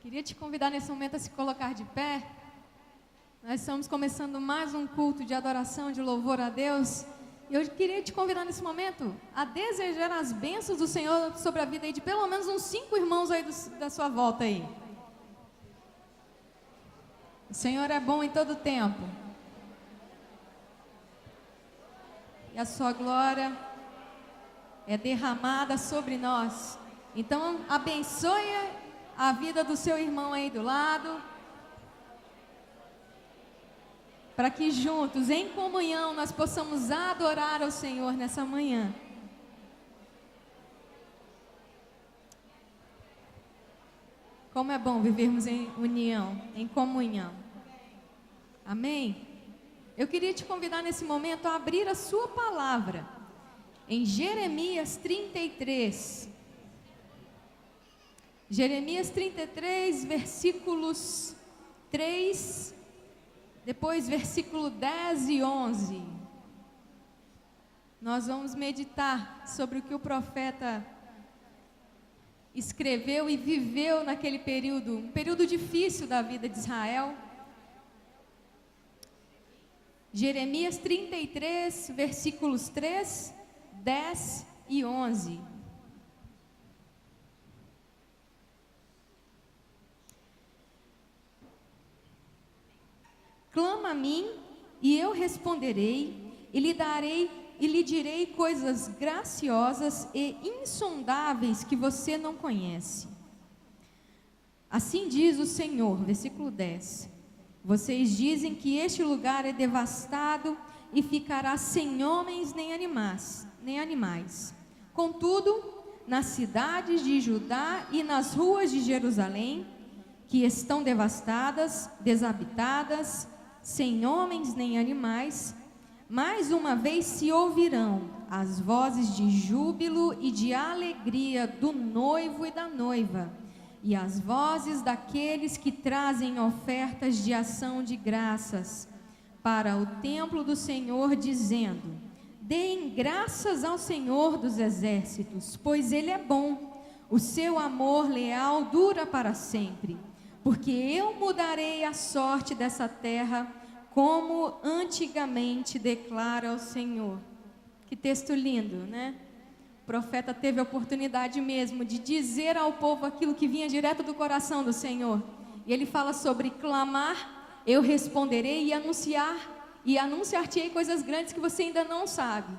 Queria te convidar nesse momento a se colocar de pé. Nós estamos começando mais um culto de adoração, de louvor a Deus. E eu queria te convidar nesse momento a desejar as bênçãos do Senhor sobre a vida aí de pelo menos uns 5 irmãos aí da sua volta aí. O Senhor é bom em todo tempo. E a sua glória é derramada sobre nós. Então, abençoe a vida do seu irmão aí do lado, para que juntos, em comunhão, nós possamos adorar ao Senhor nessa manhã. Como é bom vivermos em união, em comunhão. Amém? Eu queria te convidar nesse momento a abrir a sua palavra em Jeremias 33. Jeremias 33, versículos 3, depois versículo 10 e 11. Nós vamos meditar sobre o que o profeta escreveu e viveu naquele período, um período difícil da vida de Israel. Jeremias 33, versículos 3, 10 e 11. Clama a mim, e eu responderei, e lhe direi coisas graciosas e insondáveis que você não conhece. Assim diz o Senhor, versículo 10. Vocês dizem que este lugar é devastado e ficará sem homens nem animais. Contudo, nas cidades de Judá e nas ruas de Jerusalém, que estão devastadas, desabitadas, sem homens nem animais, mais uma vez se ouvirão as vozes de júbilo e de alegria do noivo e da noiva, e as vozes daqueles que trazem ofertas de ação de graças para o templo do Senhor, dizendo: deem graças ao Senhor dos exércitos, pois Ele é bom, o seu amor leal dura para sempre. Porque eu mudarei a sorte dessa terra, como antigamente, declara o Senhor. Que texto lindo, né? O profeta teve a oportunidade mesmo de dizer ao povo aquilo que vinha direto do coração do Senhor. E ele fala sobre clamar, eu responderei, e anunciar-te-ei coisas grandes que você ainda não sabe.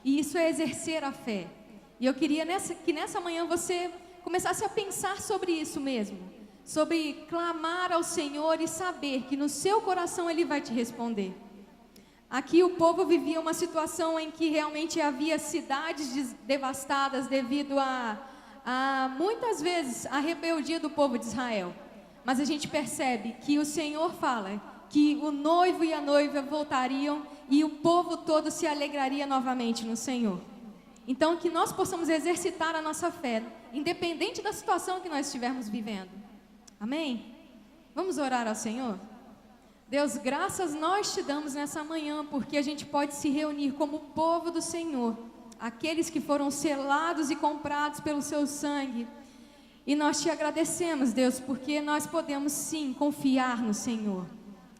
E isso é exercer a fé. E eu queria que nessa manhã você começasse a pensar sobre isso mesmo. Sobre clamar ao Senhor e saber que no seu coração Ele vai te responder. Aqui o povo vivia uma situação em que realmente havia cidades devastadas devido a muitas vezes a rebeldia do povo de Israel. Mas a gente percebe que o Senhor fala que o noivo e a noiva voltariam e o povo todo se alegraria novamente no Senhor. Então que nós possamos exercitar a nossa fé, independente da situação que nós estivermos vivendo. Amém? Vamos orar ao Senhor? Deus, graças nós te damos nessa manhã, porque a gente pode se reunir como povo do Senhor, aqueles que foram selados e comprados pelo seu sangue. E nós te agradecemos, Deus, porque nós podemos sim confiar no Senhor.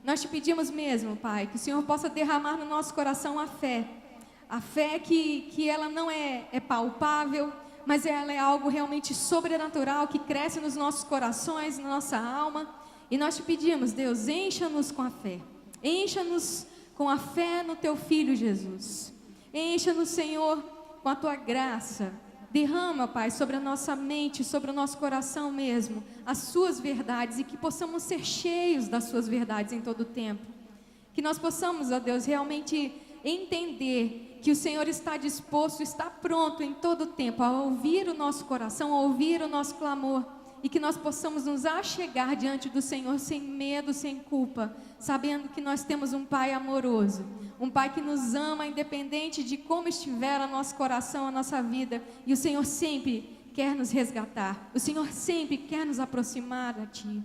Nós te pedimos mesmo, Pai, que o Senhor possa derramar no nosso coração a fé que ela não é palpável, mas ela é algo realmente sobrenatural, que cresce nos nossos corações, na nossa alma. E nós te pedimos, Deus, encha-nos com a fé. Encha-nos com a fé no Teu Filho Jesus. Encha-nos, Senhor, com a Tua graça. Derrama, Pai, sobre a nossa mente, sobre o nosso coração mesmo, as Suas verdades, e que possamos ser cheios das Suas verdades em todo o tempo. Que nós possamos, ó Deus, realmente entender que o Senhor está disposto, está pronto em todo o tempo a ouvir o nosso coração, a ouvir o nosso clamor, e que nós possamos nos achegar diante do Senhor sem medo, sem culpa, sabendo que nós temos um Pai amoroso, um Pai que nos ama independente de como estiver o nosso coração, a nossa vida, e o Senhor sempre quer nos resgatar, o Senhor sempre quer nos aproximar a Ti.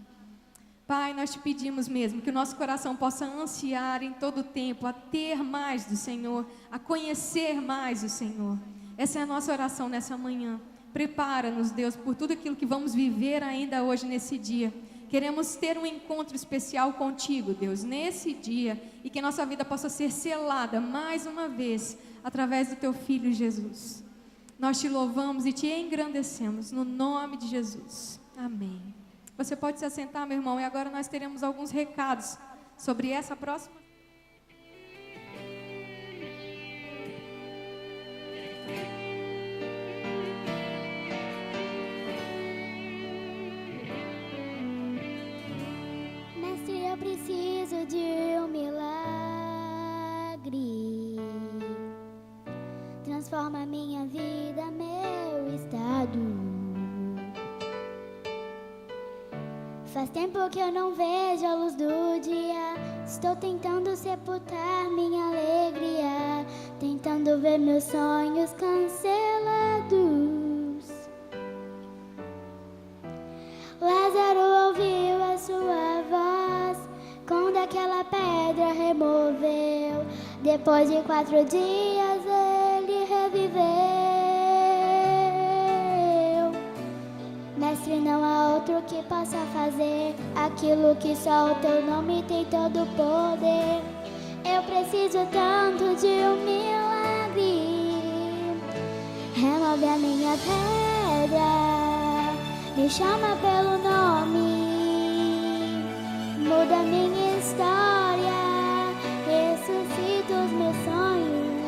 Pai, nós te pedimos mesmo que o nosso coração possa ansiar em todo o tempo a ter mais do Senhor, a conhecer mais o Senhor. Essa é a nossa oração nessa manhã. Prepara-nos, Deus, por tudo aquilo que vamos viver ainda hoje nesse dia. Queremos ter um encontro especial contigo, Deus, nesse dia, e que nossa vida possa ser selada mais uma vez através do teu Filho Jesus. Nós te louvamos e te engrandecemos no nome de Jesus. Amém. Você pode se assentar, meu irmão, e agora nós teremos alguns recados sobre essa próxima. Mestre, eu preciso de um milagre. Transforma minha vida, meu estado. Faz tempo que eu não vejo a luz do dia. Estou tentando sepultar minha alegria, tentando ver meus sonhos cancelados. Lázaro ouviu a sua voz quando aquela pedra removeu. Depois de 4 dias ele reviveu. Mestre, não há outro que possa fazer aquilo que só o teu nome tem todo o poder. Eu preciso tanto de um milagre. Remove a minha pedra, me chama pelo nome, muda minha história, ressuscita os meus sonhos,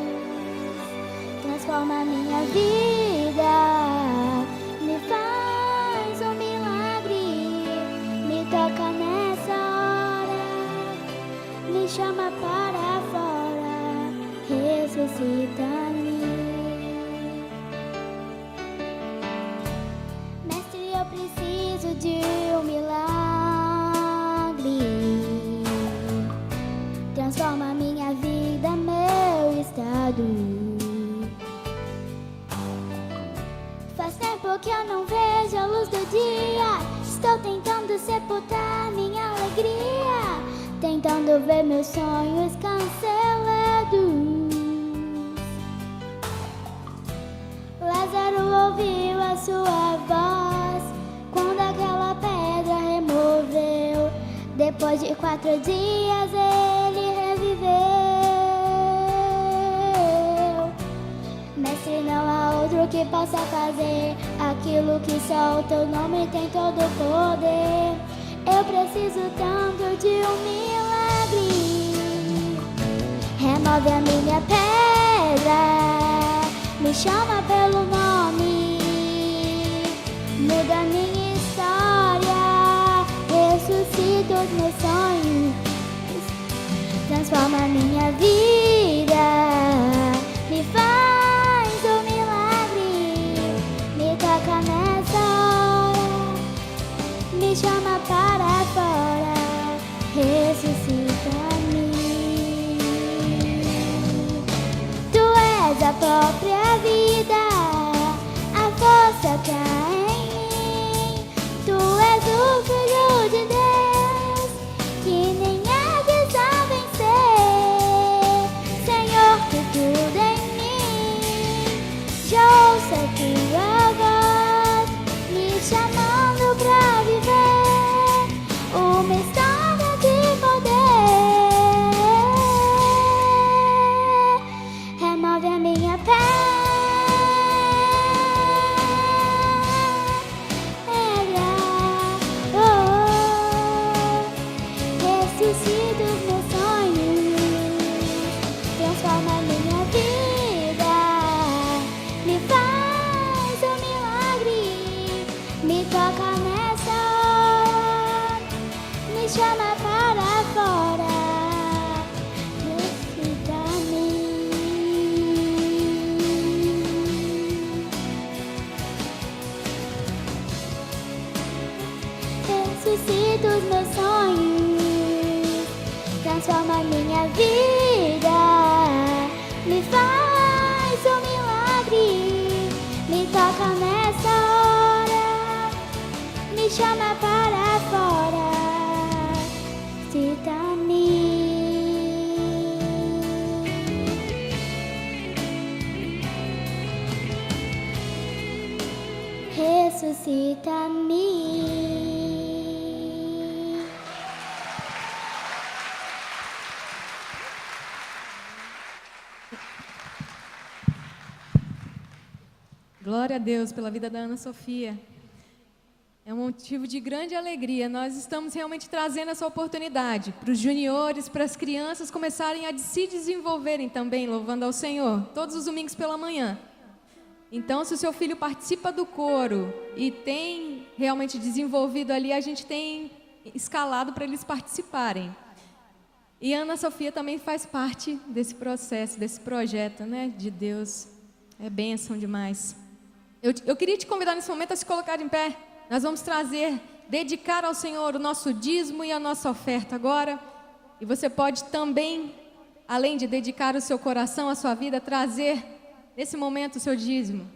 transforma minha vida, me faz um milagre, me toca nessa hora, me chama para fora, ressuscita-me. Mestre, eu preciso de um milagre. Transforma minha vida, meu estado. Faz tempo que eu não vejo a luz do dia. Estou tentando sepultar minha alegria, tentando ver meus sonhos cancelados. Lázaro ouviu a sua voz quando aquela pedra removeu. Depois de 4 dias ele reviveu. Mestre, não há outro que possa fazer aquilo que só o teu nome tem todo o poder. Eu preciso tanto de um milagre. Remove a minha pedra, me chama pelo nome, muda minha história, ressuscita os meus sonhos, transforma minha vida, me faz um milagre, me toca nessa hora, me chama para fora, ressuscita-me. Tu és a própria vida, a força que há em mim. Tu és o Filho de Deus, que nem é a vencer. Senhor, tu tudo em mim. Já ouço a tua voz, me chamando pra viver uma história de poder. Remove a minha pedra, ressuscita os meus sonhos, transforma minha vida, me faz um milagre, me toca nessa hora, me chama para fora, ressuscita-me. Ressuscita os meus sonhos, transforma minha vida, me faz um milagre, me toca nessa hora, me chama para fora, cita-me. ressuscita-me. Glória a Deus pela vida da Ana Sofia. É um motivo de grande alegria. Nós estamos realmente trazendo essa oportunidade para os juniores, para as crianças começarem a se desenvolverem também, louvando ao Senhor, todos os domingos pela manhã. Então, se o seu filho participa do coro e tem realmente desenvolvido ali, a gente tem escalado para eles participarem. E a Ana Sofia também faz parte desse processo, desse projeto, né, de Deus. É bênção demais. Eu queria te convidar nesse momento a se colocar em pé. Nós vamos dedicar ao Senhor o nosso dízimo e a nossa oferta agora. E você pode também, além de dedicar o seu coração, a sua vida, trazer nesse momento o seu dízimo.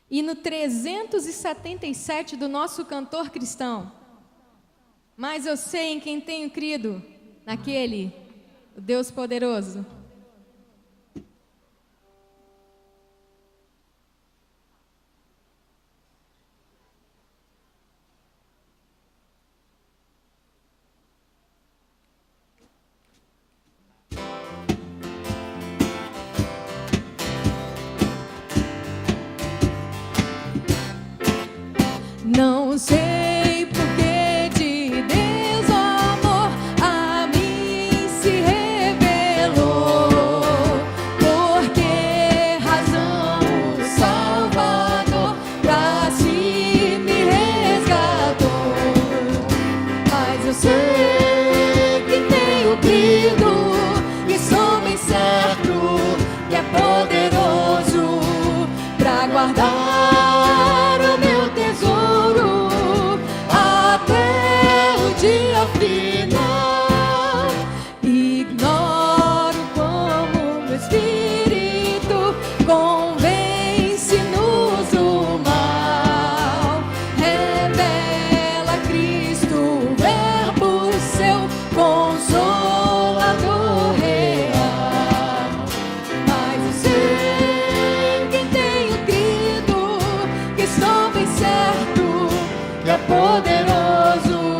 E no 377 do nosso cantor cristão, mas eu sei em quem tenho crido, naquele, o Deus poderoso. Não sei porque de Deus o amor a mim se revelou, por que razão o Salvador pra si me resgatou. Mas eu sei que tenho crido e sou bem certo que é poderoso pra guardar final. Ignoro como meu espírito convence-nos o mal. Revela Cristo, o verbo seu, consolador real. Mas eu sei que tenho crido, que estou bem certo que é poderoso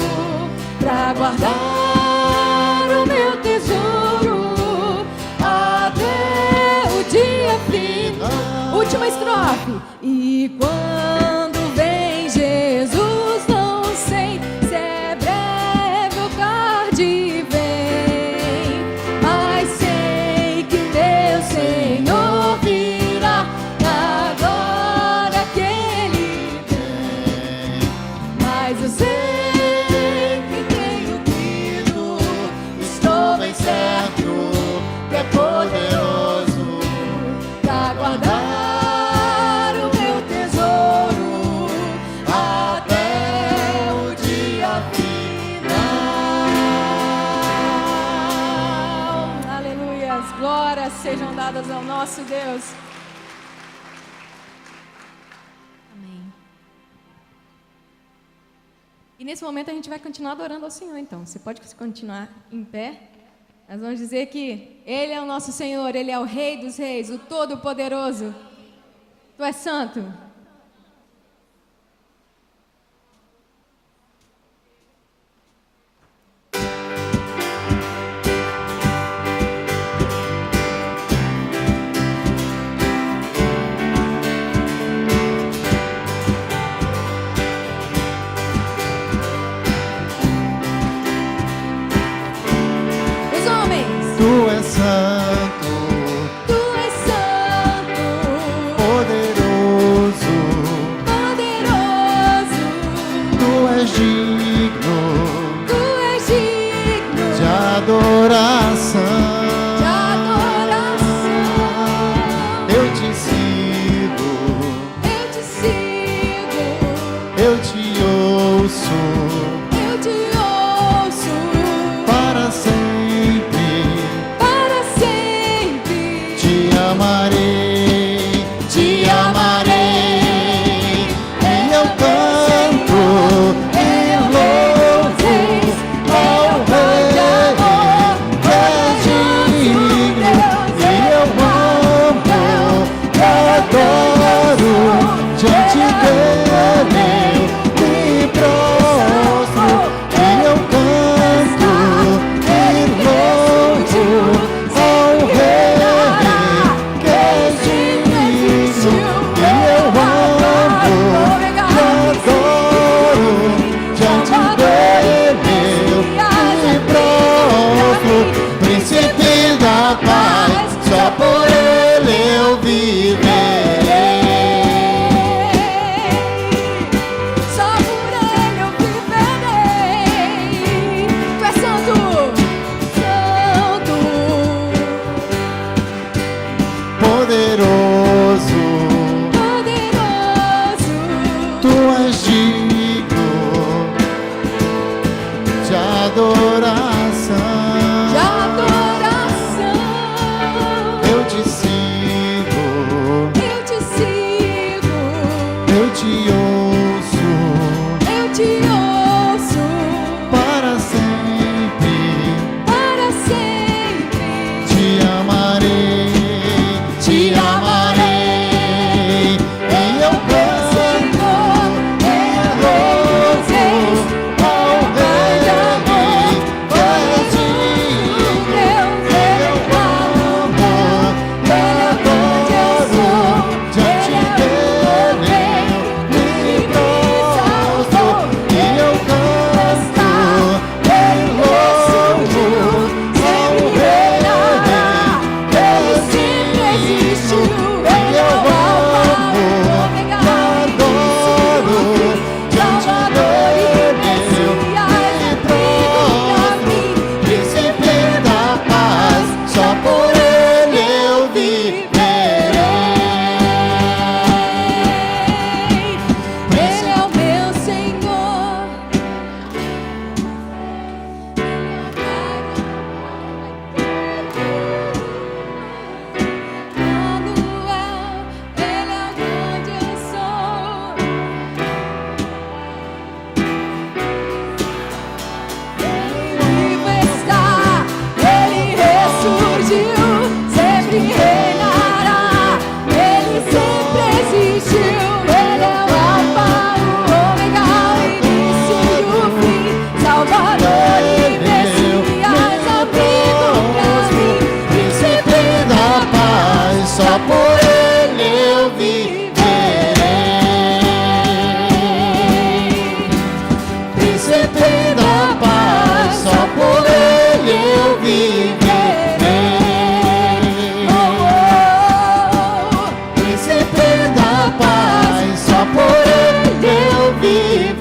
pra guardar o meu tesouro até o dia final. Última estrofe. E quando vem Jesus, não sei se é breve ou tarde vem, mas sei que meu Senhor virá na glória que Ele tem. Mas eu sei certo que é poderoso pra guardar o meu tesouro até o dia final. Aleluia, as glórias sejam dadas ao nosso Deus. Amém. E nesse momento a gente vai continuar adorando ao Senhor, então. Você pode continuar em pé. Nós vamos dizer que Ele é o nosso Senhor, Ele é o Rei dos Reis, o Todo-Poderoso. Tu és santo. Tu és santo, poderoso, tu és digno de adoração. Eu te sigo, eu te ouço, para sempre. paz, só por Ele eu viverei. Só por Ele eu viverei. Tu és santo, santo, Poderoso, poderoso. Tu és digno de adoração. De adoração. Eu te sigo, Eu te sigo, eu te ouço, eu te ouço para sempre para sempre. te amarei, te amarei. E eu canto ao Rei, tu és digno. Eu amo, adoro, diante dele me prostro. E eu canto, louvo ao Rei, ele sempre existiu. Eu amo, adoro, diante dele me prostro. Príncipe da paz, só por Ele eu viverei. Ele é o meu Senhor. Manuel, Ele é onde eu sou. Vivo está, Ele ressurgiu, sempre reinará. Ele sempre existiu. Ele é o Alfa, o Ômega, o início e o fim. Salvador e Messias, abrigo pra mim. Príncipe da paz, só por Ele eu viverei. Príncipe da paz, só por Ele eu viverei. Príncipe da paz, só por Ele eu viverei.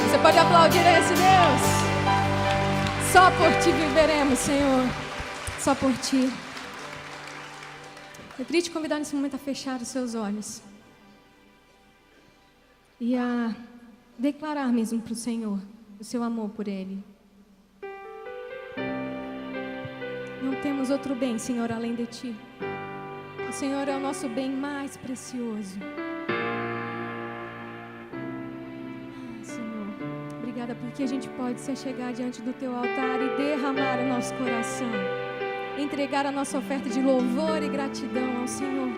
Você pode aplaudir a esse Deus? Só por ti viveremos, Senhor. Só por ti. Eu queria te convidar nesse momento a fechar os seus olhos e a declarar mesmo para o Senhor o seu amor por Ele. Não temos outro bem, Senhor, além de ti. O Senhor é o nosso bem mais precioso. Senhor, obrigada porque a gente pode se chegar diante do teu altar e derramar o nosso coração, entregar a nossa oferta de louvor e gratidão ao Senhor,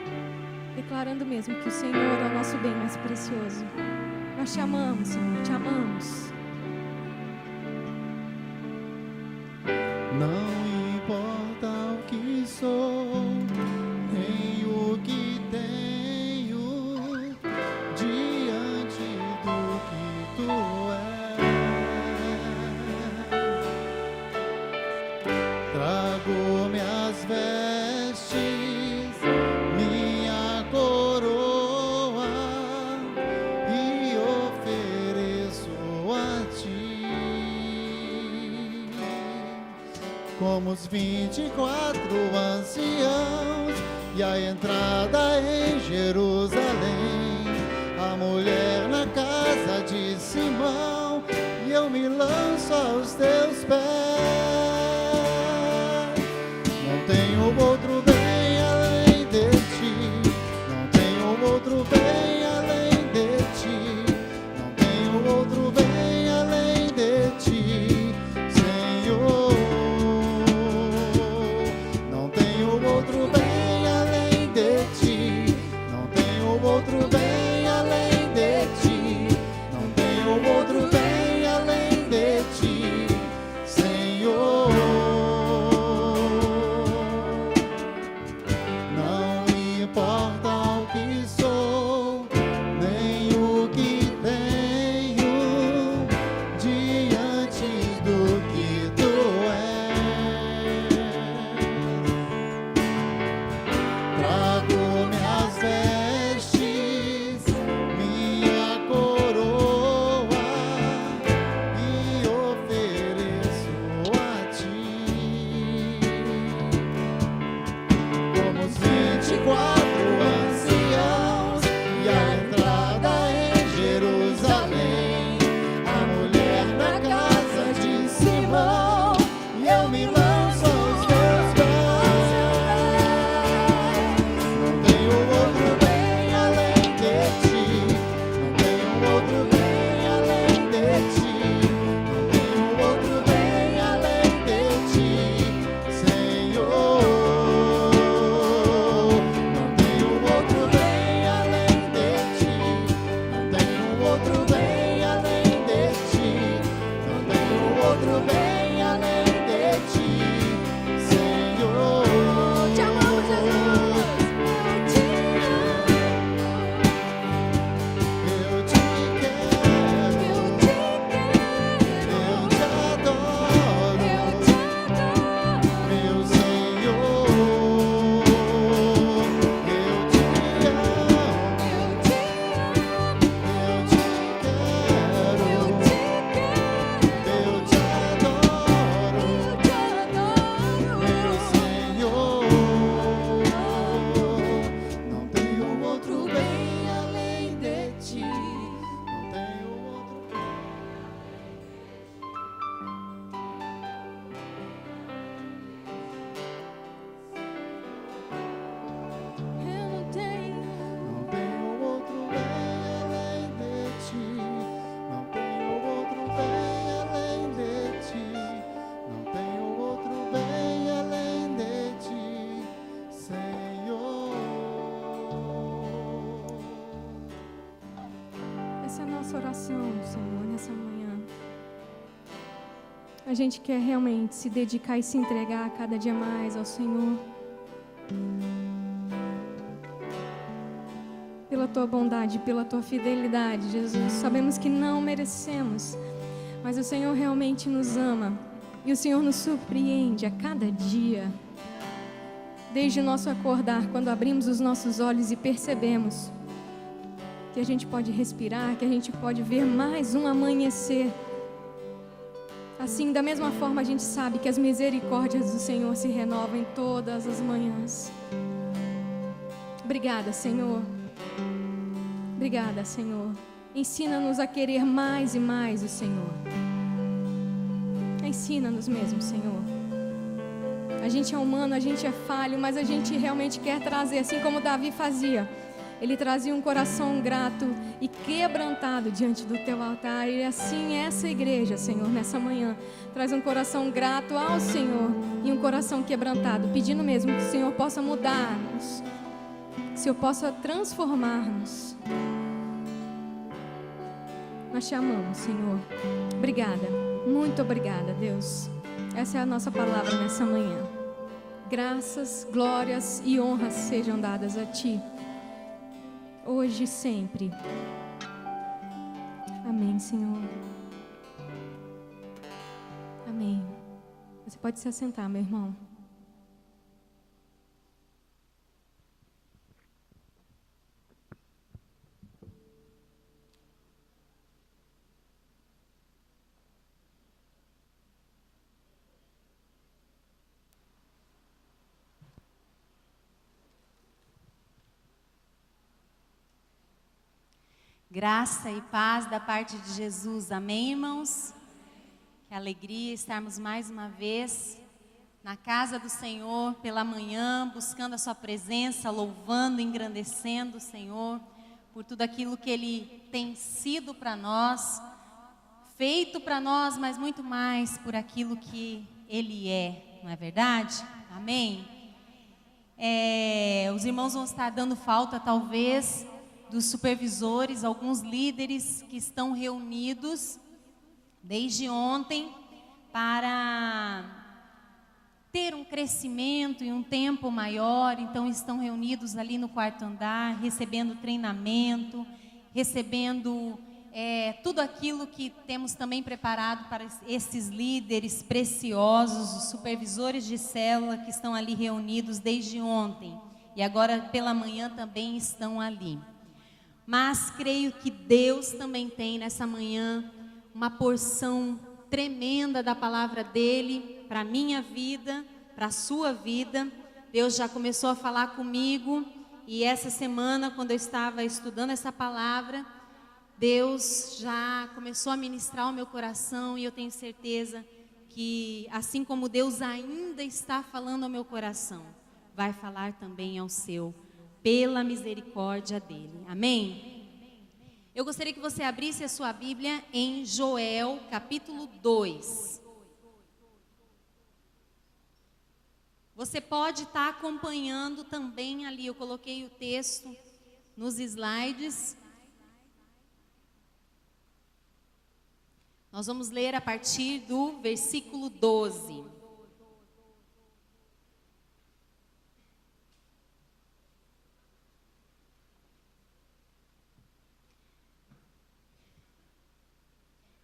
declarando mesmo que o Senhor é o nosso bem mais precioso. Nós te amamos, Senhor, te amamos. Não importa o que sou, nem o que tenho, diante do que tu és. Trago minhas vestes, minha coroa e ofereço a ti. Como os 24 anciãos e a entrada em Jerusalém, a mulher na casa de Simão, e eu me lanço aos teus pés. Não tenho outro bem além de ti, não tenho outro bem além de ti, não Essa é a nossa oração, Senhor, nessa manhã. A gente quer realmente se dedicar e se entregar cada dia mais ao Senhor. Pela Tua bondade, pela Tua fidelidade, Jesus. Sabemos que não merecemos, mas o Senhor realmente nos ama. E o Senhor nos surpreende a cada dia. Desde o nosso acordar, quando abrimos os nossos olhos e percebemos que a gente pode respirar, que a gente pode ver mais um amanhecer. Assim, da mesma forma, a gente sabe que as misericórdias do Senhor se renovam em todas as manhãs. Obrigada, Senhor. Obrigada, Senhor. Ensina-nos a querer mais e mais o Senhor. Ensina-nos mesmo, Senhor. A gente é humano, a gente é falho, mas a gente realmente quer trazer, assim como Davi fazia. Ele trazia um coração grato e quebrantado diante do Teu altar. E assim essa igreja, Senhor, nessa manhã, traz um coração grato ao Senhor e um coração quebrantado, pedindo mesmo que o Senhor possa mudar-nos, que o Senhor possa transformar-nos. Nós te amamos, Senhor. Obrigada, muito obrigada, Deus. Essa é a nossa palavra nessa manhã. Graças, glórias e honras sejam dadas a Ti, hoje e sempre. Amém, Senhor. Amém. Você pode se assentar, meu irmão. Graça e paz da parte de Jesus, amém, irmãos? Que alegria estarmos mais uma vez na casa do Senhor pela manhã, buscando a sua presença, louvando, engrandecendo o Senhor por tudo aquilo que Ele tem sido para nós, feito para nós, mas muito mais por aquilo que Ele é, não é verdade? Amém? Os irmãos vão estar dando falta, talvez, dos supervisores, alguns líderes que estão reunidos desde ontem para ter um crescimento e um tempo maior. Então estão reunidos ali no quarto andar, recebendo treinamento, recebendo tudo aquilo que temos também preparado para esses líderes preciosos, os supervisores de célula que estão ali reunidos desde ontem e agora pela manhã também estão ali. Mas creio que Deus também tem nessa manhã uma porção tremenda da palavra dEle para a minha vida, para a sua vida. Deus já começou a falar comigo e essa semana, quando eu estava estudando essa palavra, Deus já começou a ministrar o meu coração e eu tenho certeza que, assim como Deus ainda está falando ao meu coração, vai falar também ao seu, pela misericórdia dele. Amém? Eu gostaria que você abrisse a sua Bíblia em Joel, capítulo 2. Você pode estar acompanhando também ali, eu coloquei o texto nos slides. Nós vamos ler a partir do versículo 12.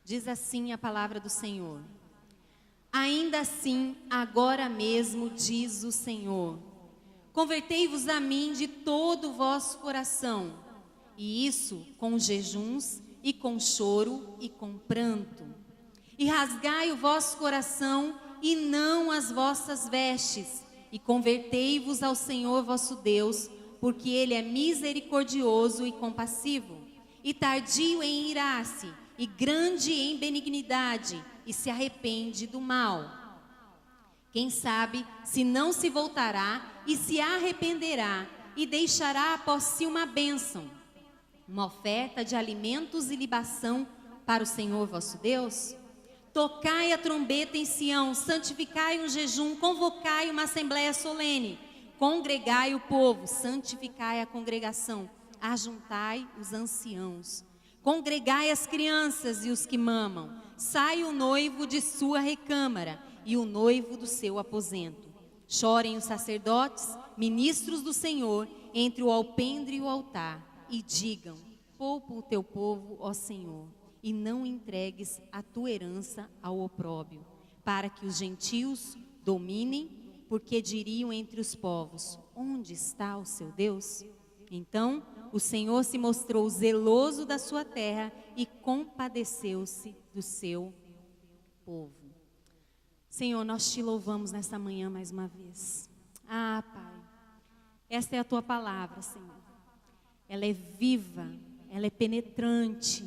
Diz assim a palavra do Senhor: ainda assim, agora mesmo, diz o Senhor, convertei-vos a mim de todo o vosso coração, e isso com jejuns, e com choro, e com pranto. E rasgai o vosso coração, e não as vossas vestes, e convertei-vos ao Senhor vosso Deus, porque Ele é misericordioso e compassivo, e tardio em irar-se, e grande em benignidade, e se arrepende do mal. Quem sabe se não se voltará e se arrependerá, e deixará após si uma bênção, uma oferta de alimentos e libação para o Senhor vosso Deus? Tocai a trombeta em Sião, santificai um jejum, convocai uma assembleia solene, congregai o povo, santificai a congregação, ajuntai os anciãos. Congregai as crianças e os que mamam. Sai o noivo de sua recâmara e o noivo do seu aposento. Chorem os sacerdotes, ministros do Senhor, entre o alpendre e o altar, e digam: poupa o teu povo, ó Senhor, e não entregues a tua herança ao opróbrio, para que os gentios dominem, porque diriam entre os povos: onde está o seu Deus? Então o Senhor se mostrou zeloso da sua terra e compadeceu-se do seu povo. Senhor, nós te louvamos nesta manhã mais uma vez. Ah, Pai, esta é a tua palavra, Senhor. Ela é viva, ela é penetrante.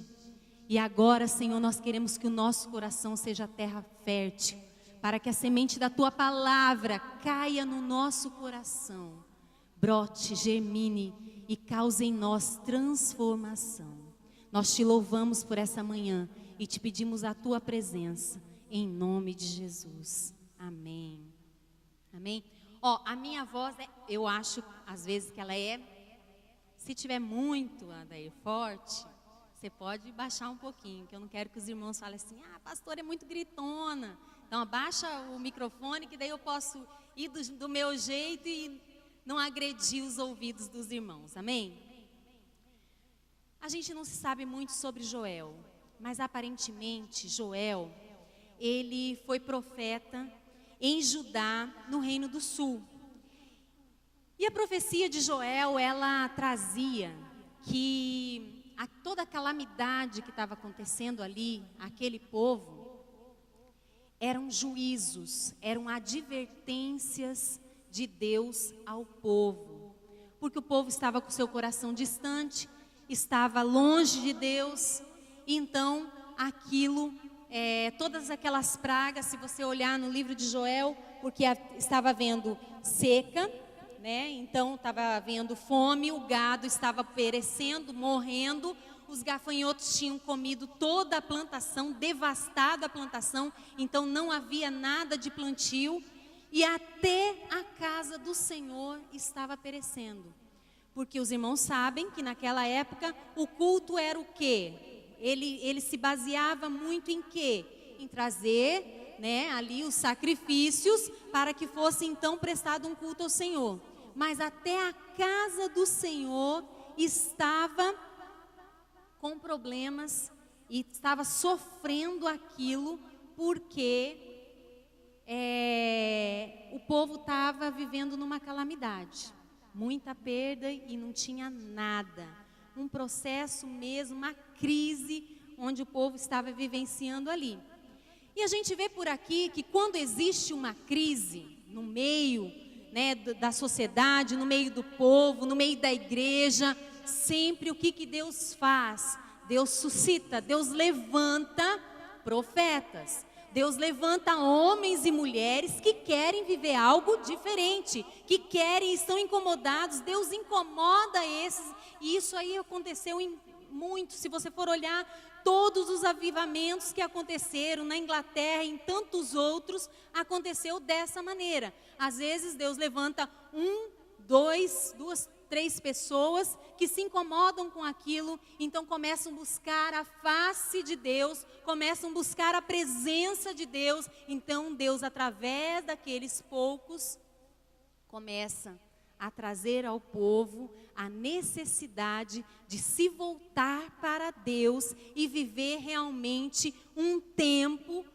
E agora, Senhor, nós queremos que o nosso coração seja terra fértil, para que a semente da tua palavra caia no nosso coração, brote, germine e cause em nós transformação. Nós te louvamos por essa manhã e te pedimos a tua presença, em nome de Jesus. Amém. Amém. Ó, a minha voz, eu acho, às vezes, que ela se tiver muito, Adair, forte, você pode baixar um pouquinho, que eu não quero que os irmãos falem assim: ah, a pastora é muito gritona. Então, abaixa o microfone, que daí eu posso ir do meu jeito e não agredir os ouvidos dos irmãos. Amém? A gente não se sabe muito sobre Joel, mas aparentemente Joel, ele foi profeta em Judá, no Reino do Sul. E a profecia de Joel, ela trazia que toda a calamidade que estava acontecendo ali, aquele povo, eram juízos, eram advertências de Deus ao povo. Porque o povo estava com seu coração distante, estava longe de Deus, e então aquilo, todas aquelas pragas, se você olhar no livro de Joel, porque estava havendo seca, né? Então estava havendo fome, o gado estava perecendo, morrendo, os gafanhotos tinham comido toda a plantação, devastado a plantação, então não havia nada de plantio, e até a casa do Senhor estava perecendo. Porque os irmãos sabem que naquela época o culto era o quê? Ele se baseava muito em quê? Em trazer, né, ali os sacrifícios para que fosse então prestado um culto ao Senhor. Mas até a casa do Senhor estava com problemas e estava sofrendo aquilo porque o povo estava vivendo numa calamidade, muita perda e não tinha nada, um processo mesmo, uma crise onde o povo estava vivenciando ali. E a gente vê por aqui que quando existe uma crise no meio, né, da sociedade, no meio do povo, no meio da igreja, sempre o que Deus faz? Deus suscita, Deus levanta profetas. Deus levanta homens e mulheres que querem viver algo diferente, que querem, estão incomodados. Deus incomoda esses, e isso aí aconteceu em muito. Se você for olhar todos os avivamentos que aconteceram na Inglaterra e em tantos outros, aconteceu dessa maneira. Às vezes Deus levanta duas, três pessoas que se incomodam com aquilo, então começam a buscar a face de Deus, começam a buscar a presença de Deus. Então Deus, através daqueles poucos, começa a trazer ao povo a necessidade de se voltar para Deus e viver realmente um tempo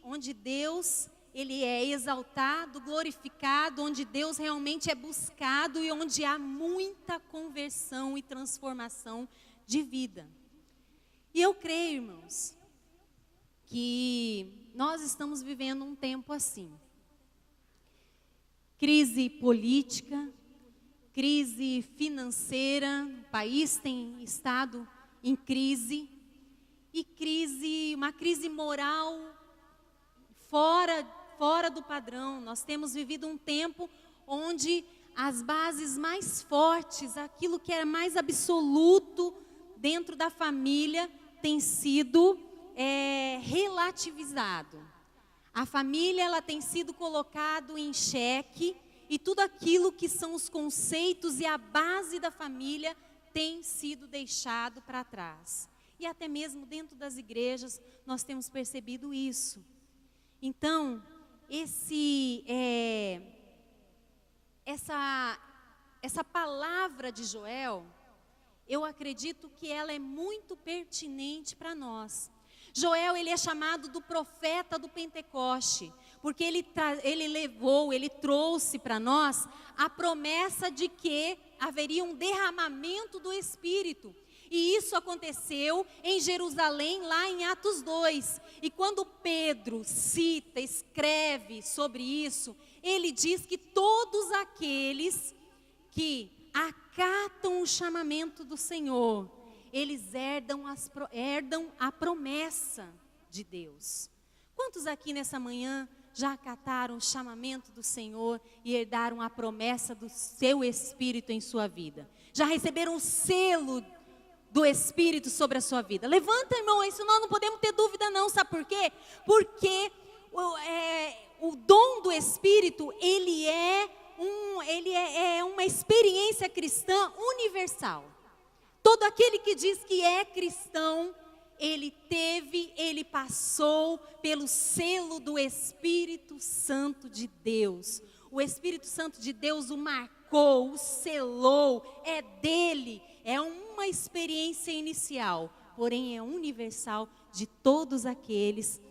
onde Deus, Ele é exaltado, glorificado, onde Deus realmente é buscado e onde há muita conversão e transformação de vida. E eu creio, irmãos, que nós estamos vivendo um tempo assim. Crise política, crise financeira, o país tem estado em crise, e uma crise moral fora do padrão. Nós temos vivido um tempo onde as bases mais fortes, aquilo que era mais absoluto dentro da família, tem sido relativizado. A família, ela tem sido colocado em xeque, e tudo aquilo que são os conceitos e a base da família tem sido deixado para trás. E até mesmo dentro das igrejas nós temos percebido isso. Então, essa palavra de Joel, eu acredito que ela é muito pertinente para nós. Joel, ele é chamado do profeta do Pentecoste, porque ele trouxe para nós a promessa de que haveria um derramamento do Espírito. E isso aconteceu em Jerusalém, lá em Atos 2. E quando Pedro cita, escreve sobre isso, ele diz que todos aqueles que acatam o chamamento do Senhor, eles herdam a promessa de Deus. Quantos aqui nessa manhã já acataram o chamamento do Senhor e herdaram a promessa do seu Espírito em sua vida? Já receberam o selo do Espírito sobre a sua vida? Levanta, irmão, isso nós não podemos ter dúvida não, sabe por quê? Porque o dom do Espírito, ele é uma experiência cristã universal. Todo aquele que diz que é cristão, ele passou pelo selo do Espírito Santo de Deus. O Espírito Santo de Deus o marcou, o selou, é dele, é uma experiência inicial, porém é universal de todos aqueles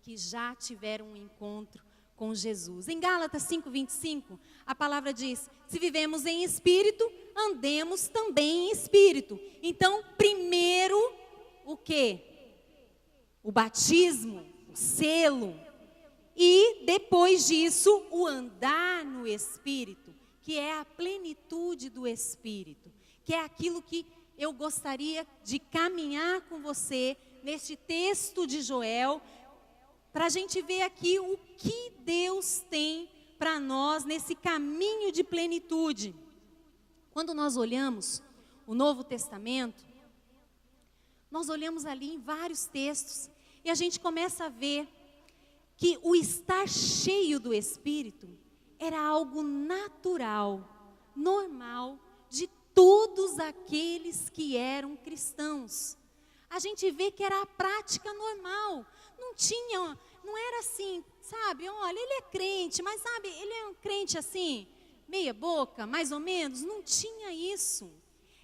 que já tiveram um encontro com Jesus. Em Gálatas 5:25, a palavra diz: se vivemos em espírito, andemos também em espírito. Então, primeiro, o quê? O batismo, o selo. E depois disso, o andar no Espírito, que é a plenitude do Espírito, que é aquilo que eu gostaria de caminhar com você neste texto de Joel, para a gente ver aqui o que Deus tem para nós nesse caminho de plenitude. Quando nós olhamos o Novo Testamento, nós olhamos ali em vários textos e a gente começa a ver que o estar cheio do Espírito era algo natural, normal, de todos aqueles que eram cristãos. A gente vê que era a prática normal, não era assim, sabe, olha, ele é crente, mas sabe, ele é um crente assim, meia boca, mais ou menos, não tinha isso.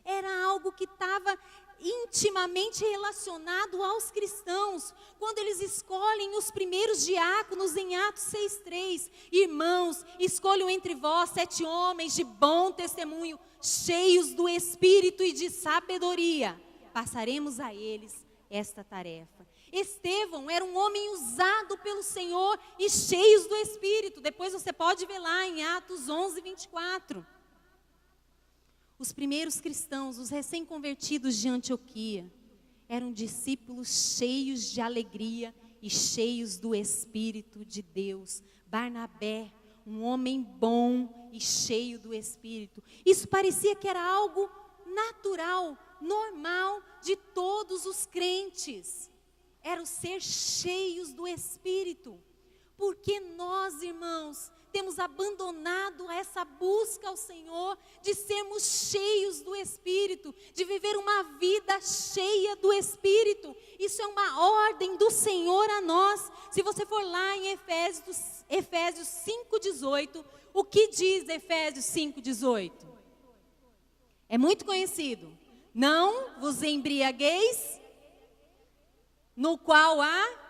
Era algo que estava intimamente relacionado aos cristãos, quando eles escolhem os primeiros diáconos em Atos 6:3, irmãos, escolham entre vós 7 homens de bom testemunho, cheios do Espírito e de sabedoria, passaremos a eles esta tarefa. Estevão era um homem usado pelo Senhor e cheios do Espírito. Depois você pode ver lá em Atos 11:24. Os primeiros cristãos, os recém-convertidos de Antioquia, eram discípulos cheios de alegria e cheios do Espírito de Deus. Barnabé, um homem bom e cheio do Espírito. Isso parecia que era algo natural, normal de todos os crentes. Era o ser cheios do Espírito. Porque nós, irmãos, temos abandonado essa busca ao Senhor de sermos cheios do Espírito, de viver uma vida cheia do Espírito. Isso é uma ordem do Senhor a nós. Se você for lá em Efésios 5:18, o que diz Efésios 5:18? É muito conhecido. Não vos embriagueis, no qual há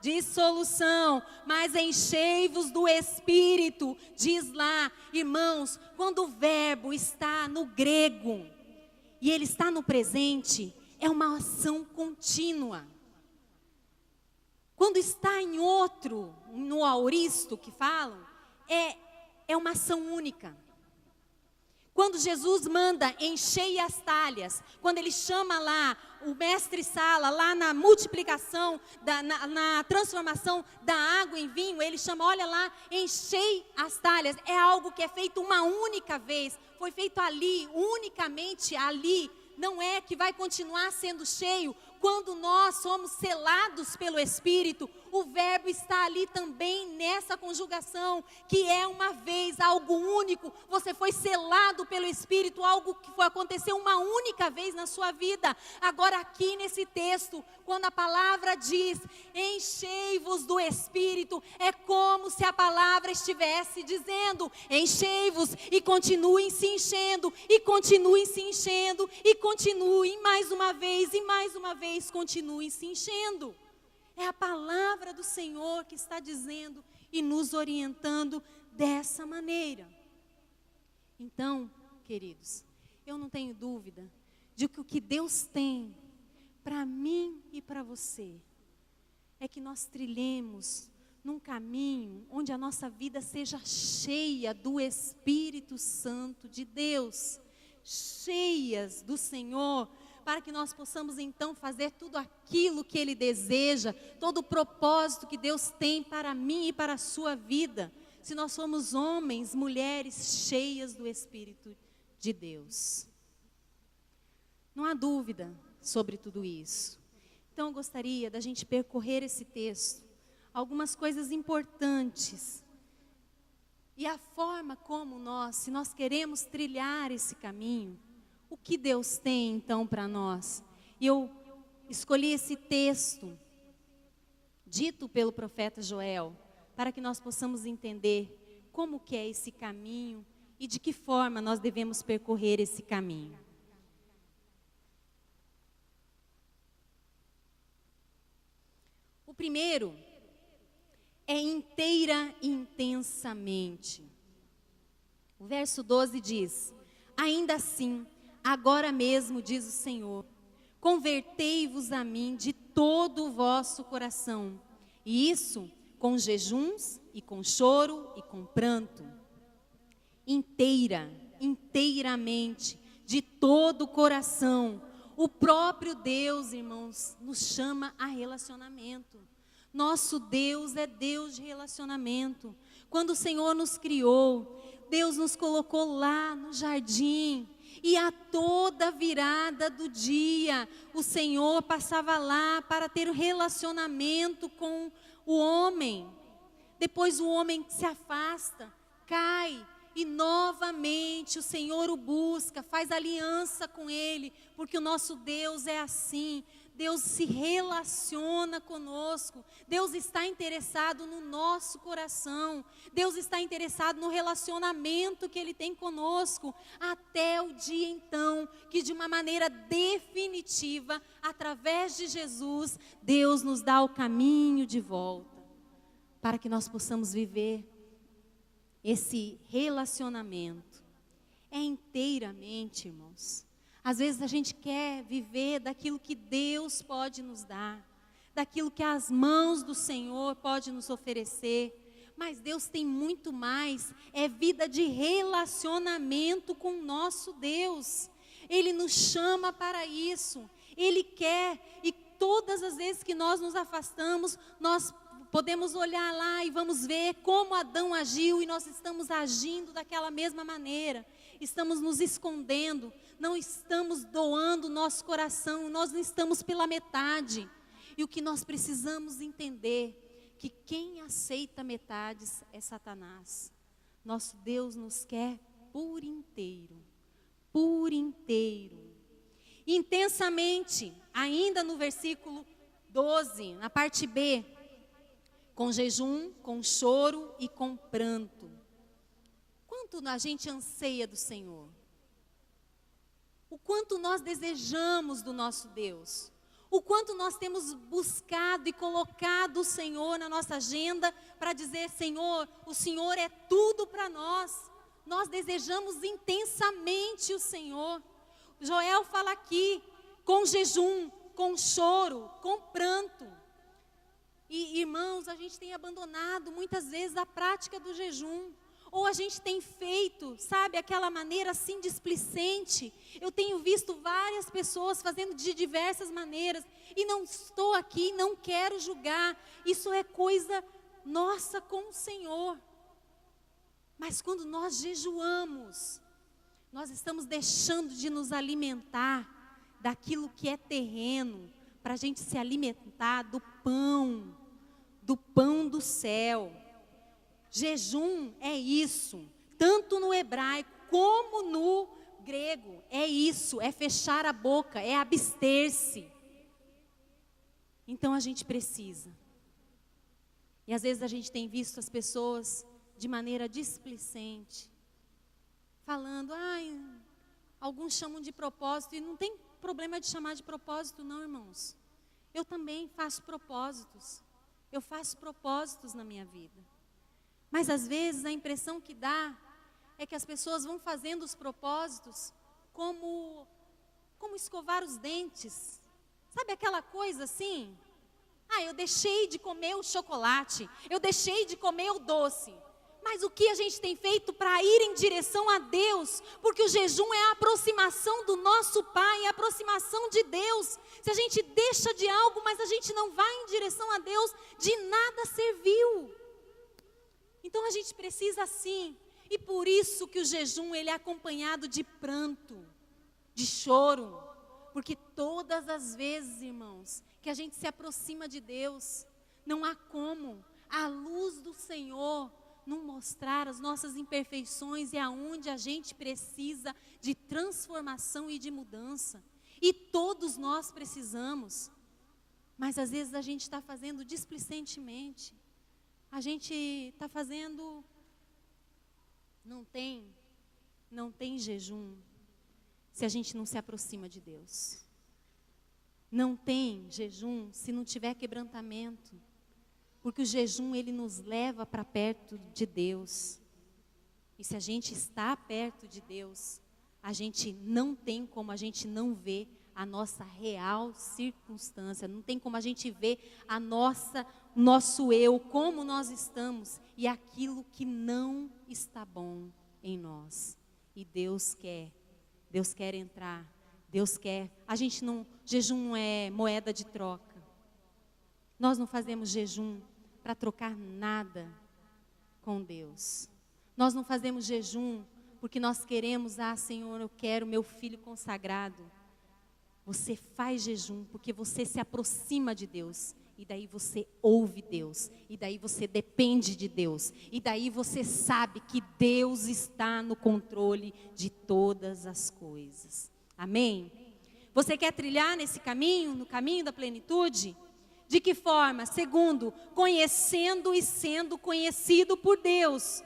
dissolução, mas enchei-vos do Espírito. Diz lá, irmãos, quando o verbo está no grego e ele está no presente, é uma ação contínua. Quando está em outro, no aoristo que falam, é uma ação única. Quando Jesus manda encher as talhas, quando ele chama lá o mestre Sala, lá na multiplicação, na transformação da água em vinho, ele chama, olha lá, enchei as talhas. É algo que é feito uma única vez, foi feito ali, unicamente ali. Não é que vai continuar sendo cheio quando nós somos selados pelo Espírito, o verbo está ali também nessa conjugação, que é uma vez, algo único. Você foi selado pelo Espírito, algo que aconteceu uma única vez na sua vida. Agora aqui nesse texto, quando a palavra diz, enchei-vos do Espírito, é como se a palavra estivesse dizendo, enchei-vos e continuem se enchendo, e continuem se enchendo, e continuem mais uma vez, e mais uma vez, continuem se enchendo. É a palavra do Senhor que está dizendo e nos orientando dessa maneira. Então, queridos, eu não tenho dúvida de que o que Deus tem para mim e para você é que nós trilhemos num caminho onde a nossa vida seja cheia do Espírito Santo de Deus, cheias do Senhor, para que nós possamos então fazer tudo aquilo que Ele deseja, todo o propósito que Deus tem para mim e para a sua vida, se nós somos homens, mulheres cheias do Espírito de Deus. Não há dúvida sobre tudo isso. Então eu gostaria da gente percorrer esse texto, algumas coisas importantes, e a forma como nós, se nós queremos trilhar esse caminho, o que Deus tem então para nós? E eu escolhi esse texto, dito pelo profeta Joel, para que nós possamos entender como que é esse caminho e de que forma nós devemos percorrer esse caminho. O primeiro é inteira e intensamente. O verso 12 diz, ainda assim, agora mesmo, diz o Senhor, convertei-vos a mim de todo o vosso coração, e isso com jejuns, e com choro, e com pranto. Inteiramente, de todo o coração. O próprio Deus, irmãos, nos chama a relacionamento. Nosso Deus é Deus de relacionamento. Quando o Senhor nos criou, Deus nos colocou lá no jardim, e a toda virada do dia, o Senhor passava lá para ter um relacionamento com o homem. Depois o homem se afasta, cai, e novamente o Senhor o busca, faz aliança com ele, porque o nosso Deus é assim. Deus se relaciona conosco, Deus está interessado no nosso coração, Deus está interessado no relacionamento que Ele tem conosco, até o dia então, que de uma maneira definitiva, através de Jesus, Deus nos dá o caminho de volta, para que nós possamos viver esse relacionamento. É inteiramente, irmãos. Às vezes a gente quer viver daquilo que Deus pode nos dar, daquilo que as mãos do Senhor podem nos oferecer, mas Deus tem muito mais, é vida de relacionamento com o nosso Deus. Ele nos chama para isso, Ele quer, e todas as vezes que nós nos afastamos, nós podemos olhar lá e vamos ver como Adão agiu, e nós estamos agindo daquela mesma maneira, estamos nos escondendo, não estamos doando o nosso coração, nós não estamos pela metade. E o que nós precisamos entender, que quem aceita metades é Satanás. Nosso Deus nos quer por inteiro, intensamente, ainda no versículo 12, na parte B, com jejum, com choro e com pranto. Quanto a gente anseia do Senhor, o quanto nós desejamos do nosso Deus, o quanto nós temos buscado e colocado o Senhor na nossa agenda para dizer, Senhor, o Senhor é tudo para nós. Nós desejamos intensamente o Senhor. Joel fala aqui, com jejum, com choro, com pranto. E irmãos, a gente tem abandonado muitas vezes a prática do jejum. Ou a gente tem feito, sabe, aquela maneira assim displicente. Eu tenho visto várias pessoas fazendo de diversas maneiras. E não estou aqui, não quero julgar. Isso é coisa nossa com o Senhor. Mas quando nós jejuamos, nós estamos deixando de nos alimentar daquilo que é terreno, para a gente se alimentar do pão do céu. Jejum é isso, tanto no hebraico como no grego, é isso, é fechar a boca, é abster-se. Então a gente precisa. E às vezes a gente tem visto as pessoas de maneira displicente, falando, alguns chamam de propósito, e não tem problema de chamar de propósito não, irmãos. Eu também faço propósitos, eu faço propósitos na minha vida. Mas às vezes a impressão que dá é que as pessoas vão fazendo os propósitos como escovar os dentes. Sabe aquela coisa assim? Eu deixei de comer o chocolate, eu deixei de comer o doce. Mas o que a gente tem feito para ir em direção a Deus? Porque o jejum é a aproximação do nosso Pai, é a aproximação de Deus. Se a gente deixa de algo, mas a gente não vai em direção a Deus, de nada serviu. Então a gente precisa sim, e por isso que o jejum ele é acompanhado de pranto, de choro. Porque todas as vezes, irmãos, que a gente se aproxima de Deus, não há como a luz do Senhor não mostrar as nossas imperfeições e aonde a gente precisa de transformação e de mudança. E todos nós precisamos. Mas às vezes a gente está fazendo displicentemente. A gente está fazendo... Não tem jejum se a gente não se aproxima de Deus. Não tem jejum se não tiver quebrantamento. Porque o jejum, ele nos leva para perto de Deus. E se a gente está perto de Deus, a gente não tem como a gente não ver a nossa real circunstância. Não tem como a gente ver nosso eu, como nós estamos. E aquilo que não está bom em nós. E Deus quer entrar. Deus quer. Jejum não é moeda de troca. Nós não fazemos jejum para trocar nada com Deus. Nós não fazemos jejum porque nós queremos, Senhor, eu quero meu filho consagrado. Você faz jejum porque você se aproxima de Deus. E daí você ouve Deus. E daí você depende de Deus. E daí você sabe que Deus está no controle de todas as coisas. Amém? Você quer trilhar nesse caminho, no caminho da plenitude? De que forma? Segundo, conhecendo e sendo conhecido por Deus.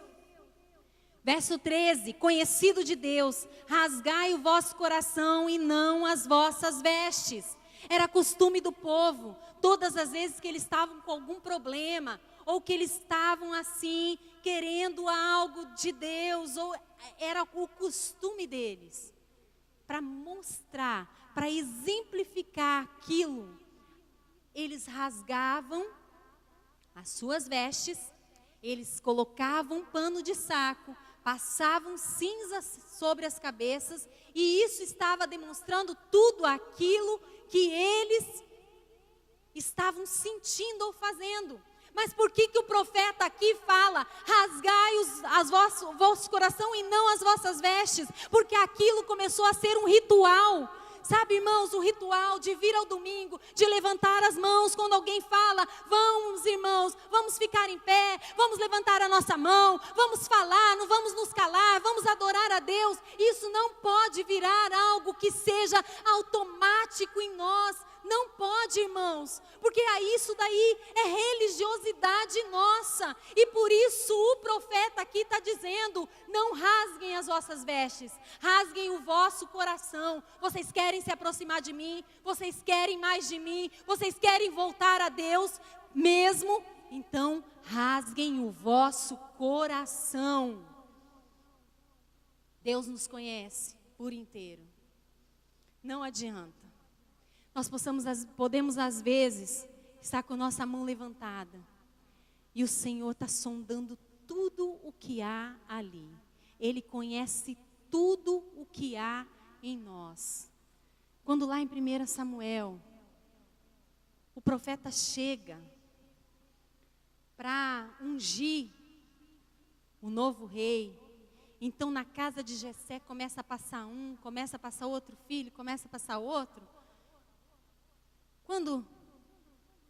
Verso 13, conhecido de Deus, rasgai o vosso coração e não as vossas vestes. Era costume do povo, todas as vezes que eles estavam com algum problema, ou que eles estavam assim, querendo algo de Deus, ou era o costume deles, para mostrar, para exemplificar aquilo, eles rasgavam as suas vestes, eles colocavam um pano de saco, passavam cinza sobre as cabeças, e isso estava demonstrando tudo aquilo que eles estavam sentindo ou fazendo. Mas por que o profeta aqui fala, rasgai o vosso coração e não as vossas vestes? Porque aquilo começou a ser um ritual. Sabe, irmãos, o ritual de vir ao domingo, de levantar as mãos quando alguém fala, vamos, irmãos, vamos ficar em pé, vamos levantar a nossa mão, vamos falar, não vamos nos calar, vamos adorar a Deus. Isso não pode virar algo que seja automático em nós. Não pode, irmãos, porque isso daí é religiosidade nossa. E por isso o profeta aqui está dizendo, não rasguem as vossas vestes, rasguem o vosso coração. Vocês querem se aproximar de mim, vocês querem mais de mim, vocês querem voltar a Deus mesmo, então rasguem o vosso coração. Deus nos conhece por inteiro, não adianta. Nós podemos às vezes estar com a nossa mão levantada e o Senhor está sondando tudo o que há ali. Ele conhece tudo o que há em nós. Quando lá em 1 Samuel, o profeta chega para ungir o novo rei, então na casa de Jessé começa a passar outro filho, começa a passar outro. Quando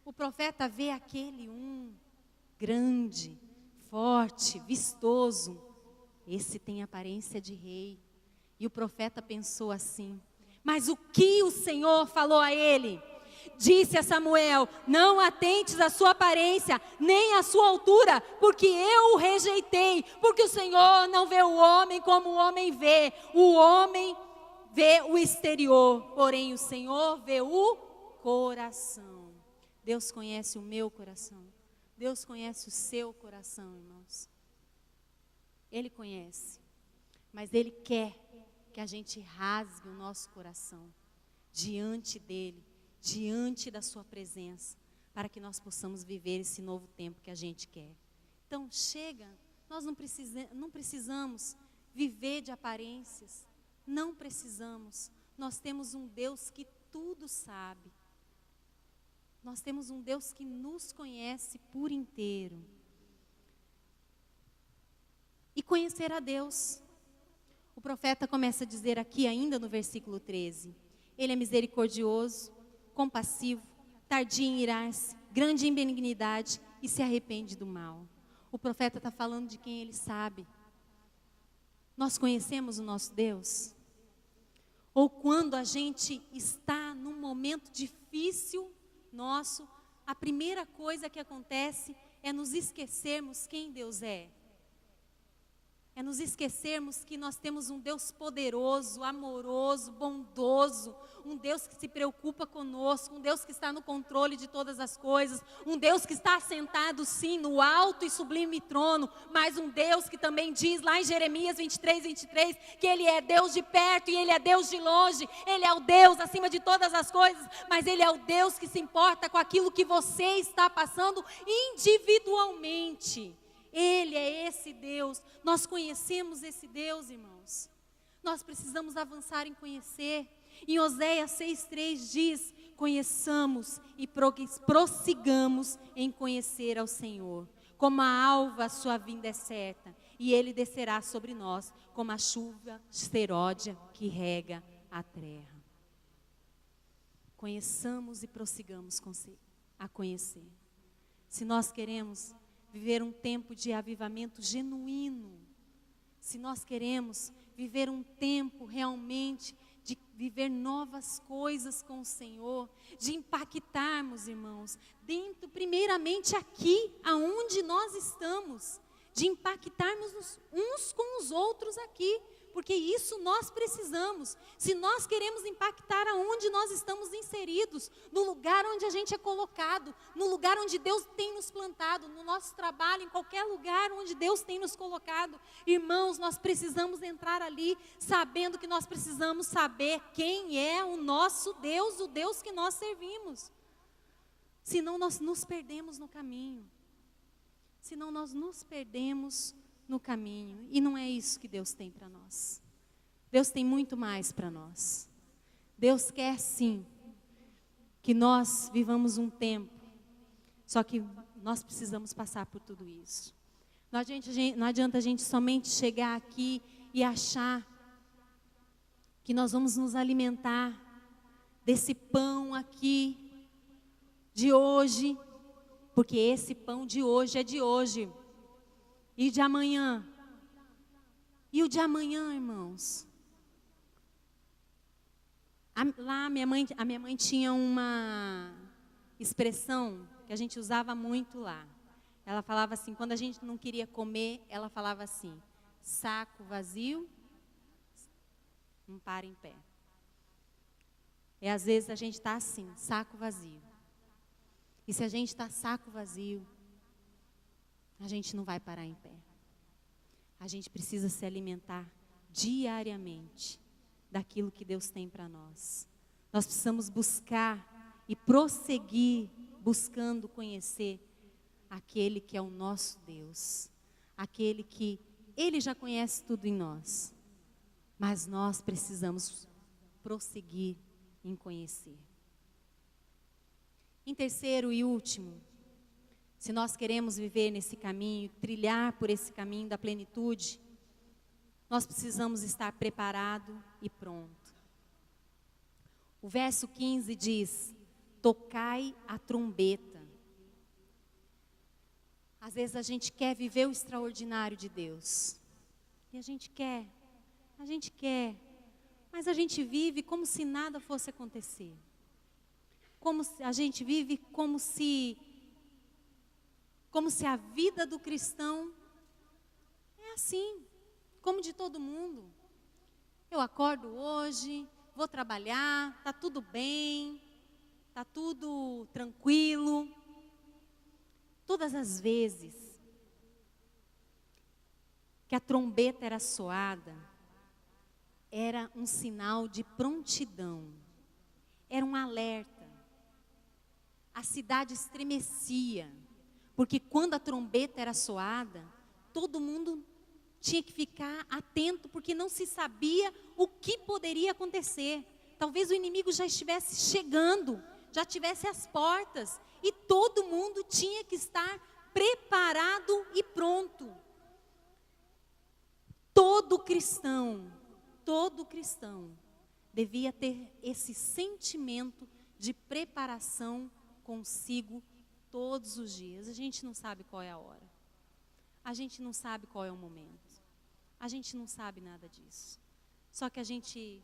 o profeta vê aquele grande, forte, vistoso, esse tem aparência de rei. E o profeta pensou assim: mas o que o Senhor falou a ele? Disse a Samuel: não atentes à sua aparência, nem à sua altura, porque eu o rejeitei. Porque o Senhor não vê o homem como o homem vê. O homem vê o exterior, porém o Senhor vê o coração. Deus conhece o meu coração. Deus conhece o seu coração, irmãos. Ele conhece, mas Ele quer que a gente rasgue o nosso coração diante dEle, diante da sua presença, para que nós possamos viver esse novo tempo que a gente quer. Então chega, nós não precisamos viver de aparências, não precisamos. Nós temos um Deus que tudo sabe. Nós temos um Deus que nos conhece por inteiro. E conhecer a Deus. O profeta começa a dizer aqui ainda no versículo 13. Ele é misericordioso, compassivo, tardio em irar-se, grande em benignidade e se arrepende do mal. O profeta está falando de quem ele sabe. Nós conhecemos o nosso Deus? Ou quando a gente está num momento difícil nosso, a primeira coisa que acontece é nos esquecermos quem Deus é. É nos esquecermos que nós temos um Deus poderoso, amoroso, bondoso, um Deus que se preocupa conosco, um Deus que está no controle de todas as coisas, um Deus que está assentado sim no alto e sublime trono, mas um Deus que também diz lá em Jeremias 23, que Ele é Deus de perto e Ele é Deus de longe. Ele é o Deus acima de todas as coisas, mas Ele é o Deus que se importa com aquilo que você está passando individualmente. Ele é esse Deus. Nós conhecemos esse Deus, irmãos. Nós precisamos avançar em conhecer. Em Oséias 6:3 diz: conheçamos e prossigamos em conhecer ao Senhor. Como a alva a sua vinda é certa, e Ele descerá sobre nós como a chuva seródia que rega a terra. Conheçamos e prossigamos a conhecer. Se nós queremos viver um tempo de avivamento genuíno, se nós queremos viver um tempo realmente de viver novas coisas com o Senhor, de impactarmos, irmãos, dentro, primeiramente aqui, aonde nós estamos, de impactarmos uns com os outros aqui, porque isso nós precisamos. Se nós queremos impactar aonde nós estamos inseridos, no lugar onde a gente é colocado, no lugar onde Deus tem nos plantado, no nosso trabalho, em qualquer lugar onde Deus tem nos colocado, irmãos, nós precisamos entrar ali sabendo que nós precisamos saber quem é o nosso Deus, o Deus que nós servimos. Senão nós nos perdemos no caminho. Senão nós nos perdemos no caminho. E não é isso que Deus tem para nós. Deus tem muito mais para nós. Deus quer sim que nós vivamos um tempo. Só que nós precisamos passar por tudo isso. Não adianta a gente somente chegar aqui e achar que nós vamos nos alimentar desse pão aqui de hoje, porque esse pão de hoje é de hoje. E de amanhã? E o de amanhã, irmãos? Lá a minha mãe tinha uma expressão que a gente usava muito lá. Ela falava assim, quando a gente não queria comer, ela falava assim: saco vazio, não para em pé. E às vezes a gente está assim, saco vazio. E se a gente está saco vazio, a gente não vai parar em pé. A gente precisa se alimentar diariamente daquilo que Deus tem para nós. Nós precisamos buscar e prosseguir buscando conhecer aquele que é o nosso Deus. Aquele que Ele já conhece tudo em nós. Mas nós precisamos prosseguir em conhecer. Em terceiro e último, se nós queremos viver nesse caminho, trilhar por esse caminho da plenitude, nós precisamos estar preparado e pronto. O verso 15 diz: tocai a trombeta. Às vezes a gente quer viver o extraordinário de Deus. E a gente quer, mas a gente vive como se nada fosse acontecer. A gente vive como se a vida do cristão é assim, como de todo mundo. Eu acordo hoje, vou trabalhar, está tudo bem, está tudo tranquilo. Todas as vezes que a trombeta era soada, era um sinal de prontidão, era um alerta. A cidade estremecia, porque quando a trombeta era soada, todo mundo tinha que ficar atento, porque não se sabia o que poderia acontecer. Talvez o inimigo já estivesse chegando, já tivesse às portas, e todo mundo tinha que estar preparado e pronto. Todo cristão devia ter esse sentimento de preparação consigo todos os dias. A gente não sabe qual é a hora. A gente não sabe qual é o momento. A gente não sabe nada disso. Só que a gente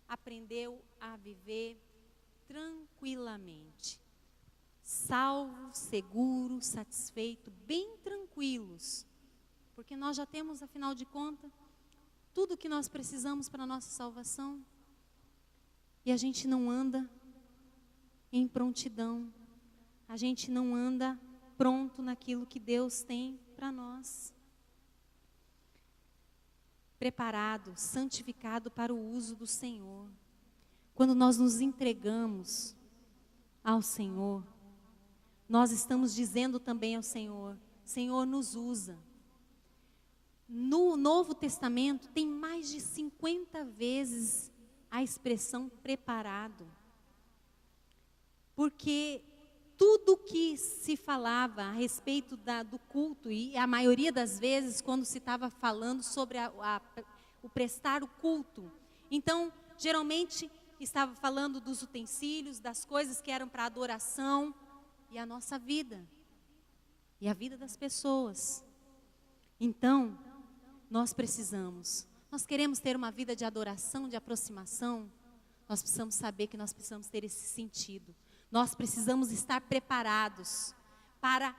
aprendeu a viver tranquilamente. Salvo, seguro, satisfeito, bem tranquilos. Porque nós já temos, afinal de contas, tudo que nós precisamos para a nossa salvação. E a gente não anda em prontidão. A gente não anda pronto naquilo que Deus tem para nós. Preparado, santificado para o uso do Senhor. Quando nós nos entregamos ao Senhor, nós estamos dizendo também ao Senhor: Senhor, nos usa. No Novo Testamento tem mais de 50 vezes a expressão preparado. Porque tudo que se falava a respeito do culto, e a maioria das vezes quando se estava falando sobre o prestar o culto, então geralmente estava falando dos utensílios, das coisas que eram para adoração, e a nossa vida, e a vida das pessoas. Então, nós queremos ter uma vida de adoração, de aproximação, nós precisamos saber que nós precisamos ter esse sentido. Nós precisamos estar preparados para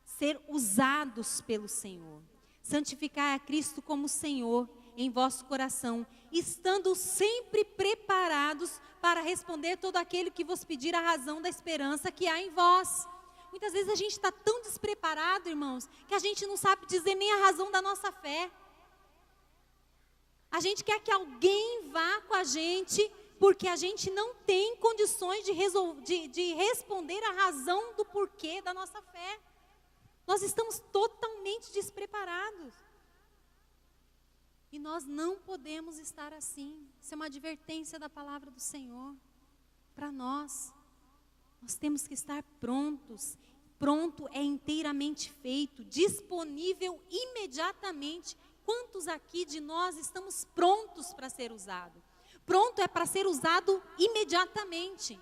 ser usados pelo Senhor. Santificai a Cristo como Senhor em vosso coração, estando sempre preparados para responder todo aquele que vos pedir a razão da esperança que há em vós. Muitas vezes a gente está tão despreparado, irmãos, que a gente não sabe dizer nem a razão da nossa fé. A gente quer que alguém vá com a gente, porque a gente não tem condições de responder a razão do porquê da nossa fé. Nós estamos totalmente despreparados. E nós não podemos estar assim. Isso é uma advertência da palavra do Senhor para nós. Nós temos que estar prontos. Pronto é inteiramente feito, disponível imediatamente. Quantos aqui de nós estamos prontos para ser usados? Pronto é para ser usado imediatamente.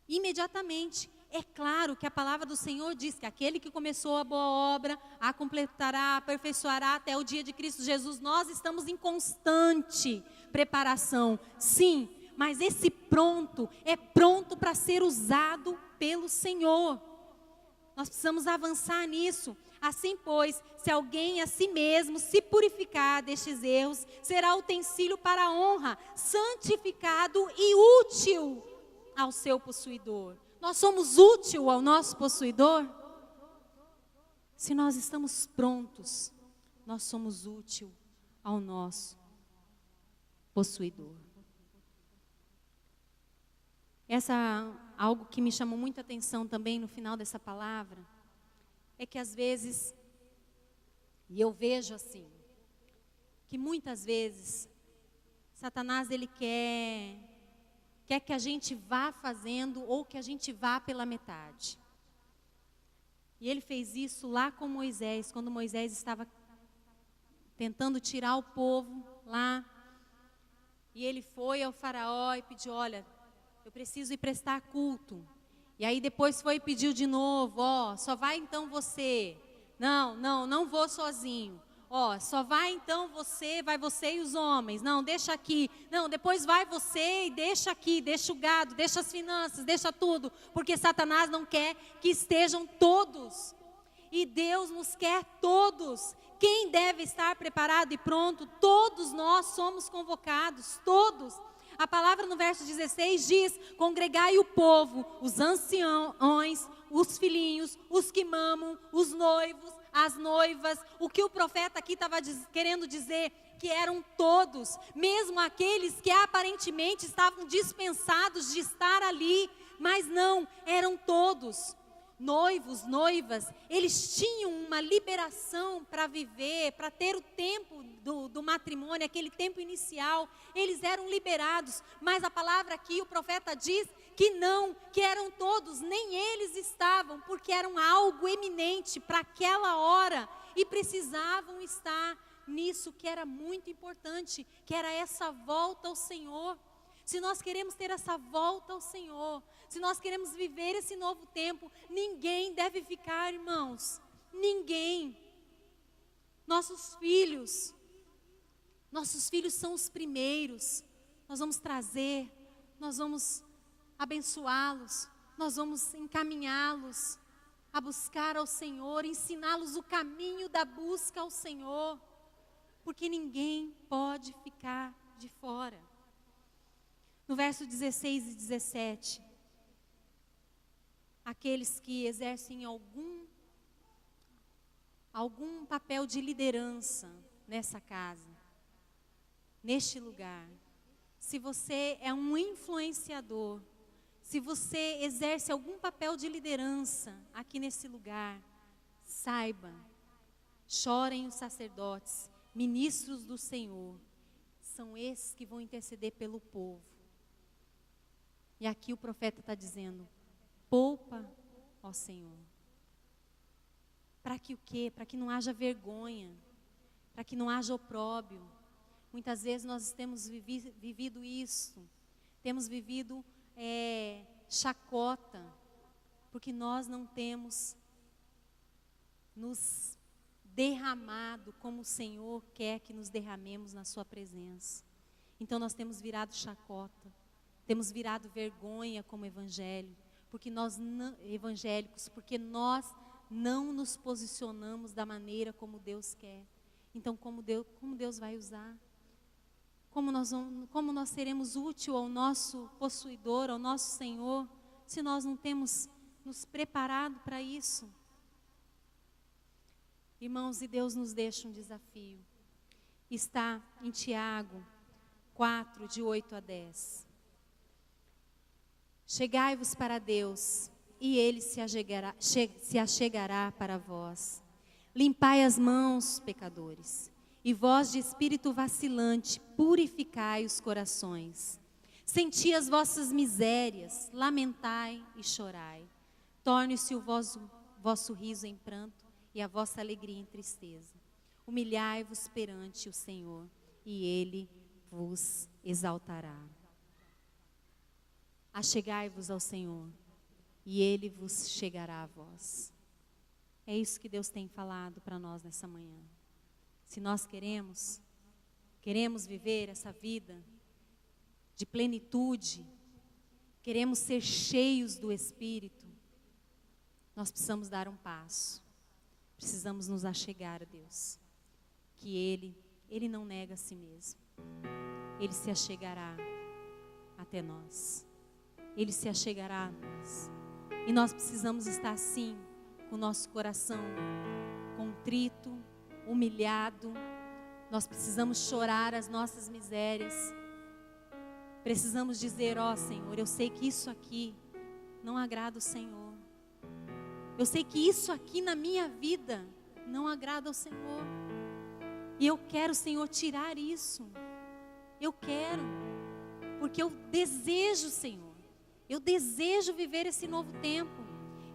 Imediatamente. É claro que a palavra do Senhor diz que aquele que começou a boa obra, a completará, aperfeiçoará até o dia de Cristo Jesus. Nós estamos em constante preparação, sim, mas esse pronto é pronto para ser usado pelo Senhor. Nós precisamos avançar nisso. Assim, pois, se alguém a si mesmo se purificar destes erros, será utensílio para a honra, santificado e útil ao seu possuidor. Nós somos útil ao nosso possuidor? Se nós estamos prontos, nós somos útil ao nosso possuidor. Algo que me chamou muita atenção também no final dessa palavra, é que às vezes, e eu vejo assim, que muitas vezes, Satanás ele quer que a gente vá fazendo ou que a gente vá pela metade. E ele fez isso lá com Moisés, quando Moisés estava tentando tirar o povo lá. E ele foi ao faraó e pediu: olha, eu preciso ir prestar culto. E aí depois foi e pediu de novo, ó, só vai então você. Não vou sozinho. Ó, só vai então vai você e os homens. Não, deixa aqui. Não, depois vai você e deixa aqui, deixa o gado, deixa as finanças, deixa tudo. Porque Satanás não quer que estejam todos. E Deus nos quer todos. Quem deve estar preparado e pronto? Todos nós somos convocados, todos. A palavra no verso 16 diz: congregai o povo, os anciões, os filhinhos, os que mamam, os noivos, as noivas. O que o profeta aqui estava querendo dizer? Que eram todos, mesmo aqueles que aparentemente estavam dispensados de estar ali, mas não, eram todos. Noivos, noivas, eles tinham uma liberação para viver, para ter o tempo do matrimônio, aquele tempo inicial, eles eram liberados, mas a palavra aqui, o profeta diz que não, que eram todos, nem eles estavam, porque eram algo eminente para aquela hora, e precisavam estar nisso que era muito importante, que era essa volta ao Senhor. Se nós queremos ter essa volta ao Senhor, se nós queremos viver esse novo tempo, ninguém deve ficar, irmãos, ninguém. Nossos filhos são os primeiros, nós vamos trazer, nós vamos abençoá-los, nós vamos encaminhá-los a buscar ao Senhor, ensiná-los o caminho da busca ao Senhor, porque ninguém pode ficar de fora. No verso 16 e 17, aqueles que exercem algum papel de liderança nessa casa, neste lugar, se você é um influenciador, se você exerce algum papel de liderança aqui nesse lugar, saiba, chorem os sacerdotes, ministros do Senhor, são esses que vão interceder pelo povo. E aqui o profeta está dizendo: poupa, ó Senhor. Para que o quê? Para que não haja vergonha, para que não haja opróbrio. Muitas vezes nós temos vivido isso, temos vivido chacota, porque nós não temos nos derramado como o Senhor quer que nos derramemos na sua presença. Então nós temos virado chacota, temos virado vergonha como evangélicos, porque nós não nos posicionamos da maneira como Deus quer. Então como Deus vai usar? Como nós seremos útil ao nosso possuidor, ao nosso Senhor, se nós não temos nos preparado para isso? Irmãos, e Deus nos deixa um desafio. Está em Tiago 4, de 8 a 10. Chegai-vos para Deus, e Ele se achegará para vós. Limpai as mãos, pecadores, e vós de espírito vacilante, purificai os corações. Senti as vossas misérias, lamentai e chorai. Torne-se o vosso riso em pranto, e a vossa alegria em tristeza. Humilhai-vos perante o Senhor, e Ele vos exaltará. Achegai-vos ao Senhor, e Ele vos chegará a vós. É isso que Deus tem falado para nós nessa manhã. Se nós queremos viver essa vida de plenitude, queremos ser cheios do Espírito, nós precisamos dar um passo. Precisamos nos achegar a Deus, que Ele não nega a si mesmo. Ele se achegará até nós. Ele se achegará a nós. E nós precisamos estar assim, com o nosso coração contrito, humilhado. Nós precisamos chorar as nossas misérias. Precisamos dizer: ó Senhor, eu sei que isso aqui não agrada o Senhor. Eu sei que isso aqui na minha vida não agrada ao Senhor. E eu quero, Senhor, tirar isso. Eu quero. Porque eu desejo, Senhor. Eu desejo viver esse novo tempo.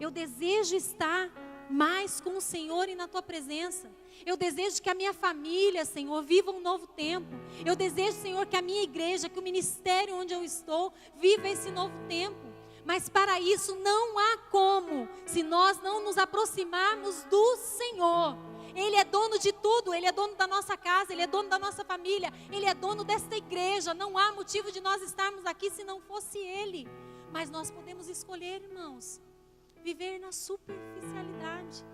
Eu desejo estar mais com o Senhor e na tua presença. Eu desejo que a minha família, Senhor, viva um novo tempo. Eu desejo, Senhor, que a minha igreja, que o ministério onde eu estou, viva esse novo tempo. Mas para isso não há como, se nós não nos aproximarmos do Senhor. Ele é dono de tudo, Ele é dono da nossa casa, Ele é dono da nossa família, Ele é dono desta igreja. Não há motivo de nós estarmos aqui se não fosse Ele. Mas nós podemos escolher, irmãos, viver na superficialidade.